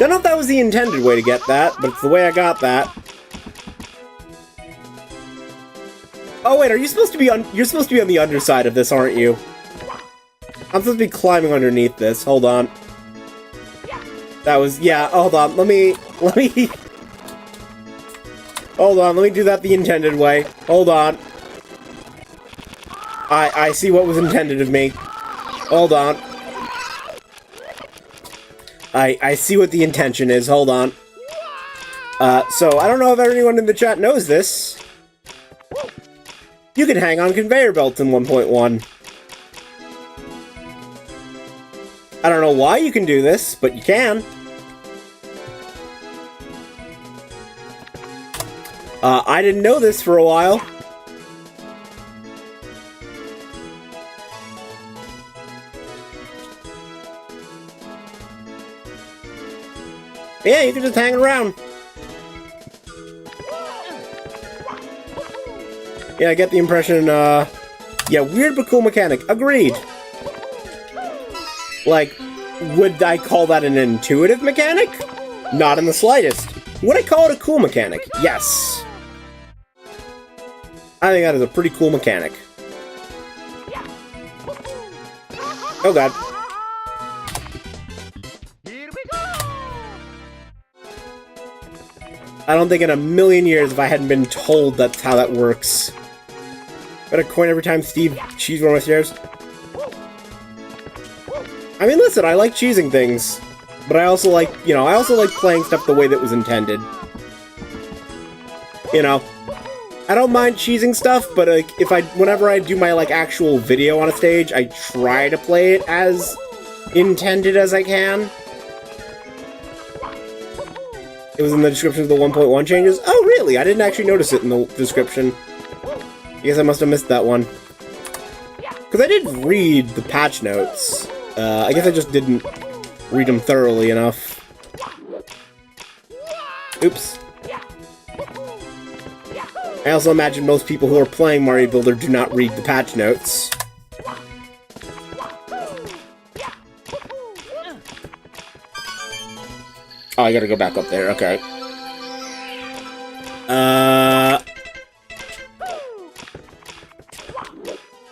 know if that was the intended way to get that, but it's the way I got that. Oh wait, are you supposed to be on- you're supposed to be on the underside of this, aren't you? I'm supposed to be climbing underneath this, hold on. That was- yeah, hold on, let me- hold on, let me do that the intended way. Hold on. I see what was intended of me. Hold on. I see what the intention is. Hold on. So, I don't know if anyone in the chat knows this. You can hang on conveyor belts in 1.1. I don't know why you can do this, but you can. I didn't know this for a while. Yeah, you can just hang around. Yeah, I get the impression, yeah, weird but cool mechanic. Agreed. Like, would I call that an intuitive mechanic? Not in the slightest. Would I call it a cool mechanic? Yes. I think that is a pretty cool mechanic. Oh god. I don't think in a million years if I hadn't been told that's how that works. Got a coin every time Steve cheese one of my stairs. I mean, listen, I like cheesing things, but I also like, you know, I also like playing stuff the way that was intended. You know, I don't mind cheesing stuff, but like, whenever I do my like actual video on a stage, I try to play it as intended as I can. It was in the description of the 1.1 changes. Oh, really? I didn't actually notice it in the description. I guess I must have missed that one. Because I did read the patch notes. I guess I just didn't read them thoroughly enough. Oops. I also imagine most people who are playing Mario Builder do not read the patch notes. Oh, I gotta go back up there, okay.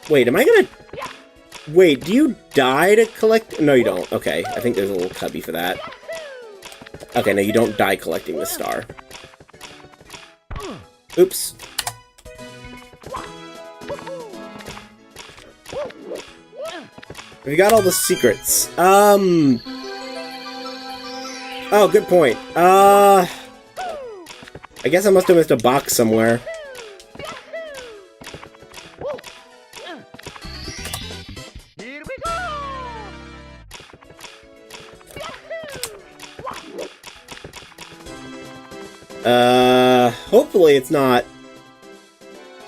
Wait, am I gonna... Wait, do you die to collect... No, you don't. Okay, I think there's a little cubby for that. Okay, no, you don't die collecting the star. Oops. We got all the secrets. Oh, good point. I guess I must have missed a box somewhere. hopefully it's not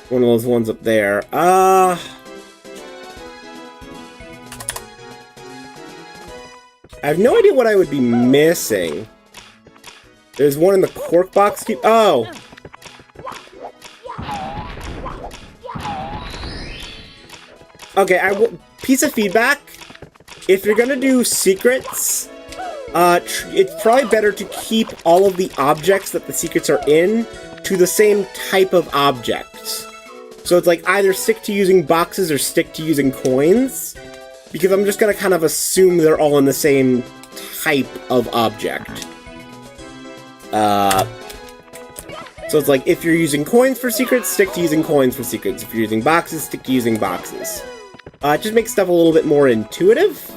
one of those ones up there. I have no idea what I would be missing. There's one in the cork box. Oh! Okay, piece of feedback. If you're gonna do secrets, it's probably better to keep all of the objects that the secrets are in to the same type of objects. So it's like either stick to using boxes or stick to using coins, because I'm just gonna kind of assume they're all in the same type of object. So it's like, if you're using coins for secrets, stick to using coins for secrets. If you're using boxes, stick to using boxes. It just makes stuff a little bit more intuitive.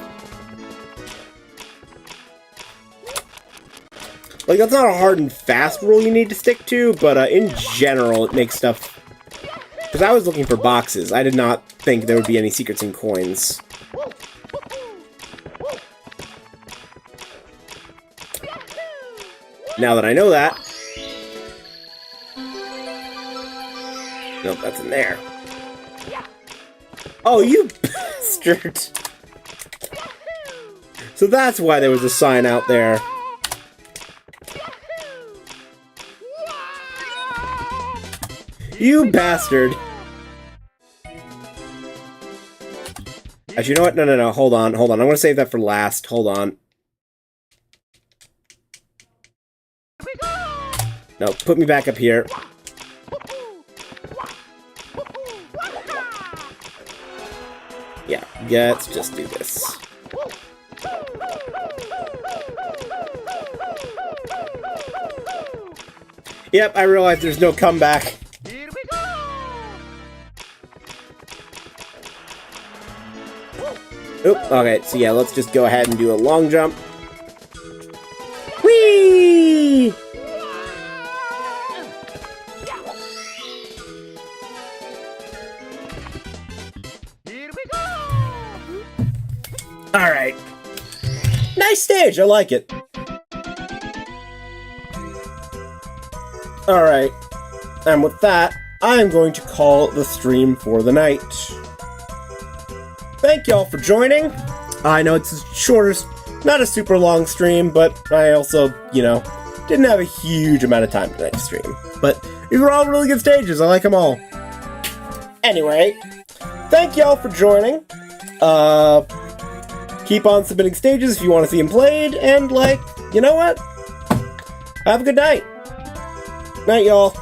Like, that's not a hard and fast rule you need to stick to, but in general, it makes stuff... Because I was looking for boxes. I did not think there would be any secrets in coins. Now that I know that... Nope, that's in there. Oh, you bastard! So that's why there was a sign out there. You bastard! Actually, you know what? No, hold on. I'm gonna save that for last. Hold on. No, put me back up here. Yeah, let's just do this. Yep, I realize there's no comeback. Oop, okay, so yeah, let's just go ahead and do a long jump. Whee! Alright. Nice stage, I like it. Alright. And with that, I'm going to call the stream for the night. Thank y'all for joining. I know it's the shortest, not a super long stream, but I also, you know, didn't have a huge amount of time tonight to stream. But these were all really good stages, I like them all. Anyway, thank y'all for joining. Keep on submitting stages if you want to see them played, and, like, you know what? Have a good night. Night, y'all.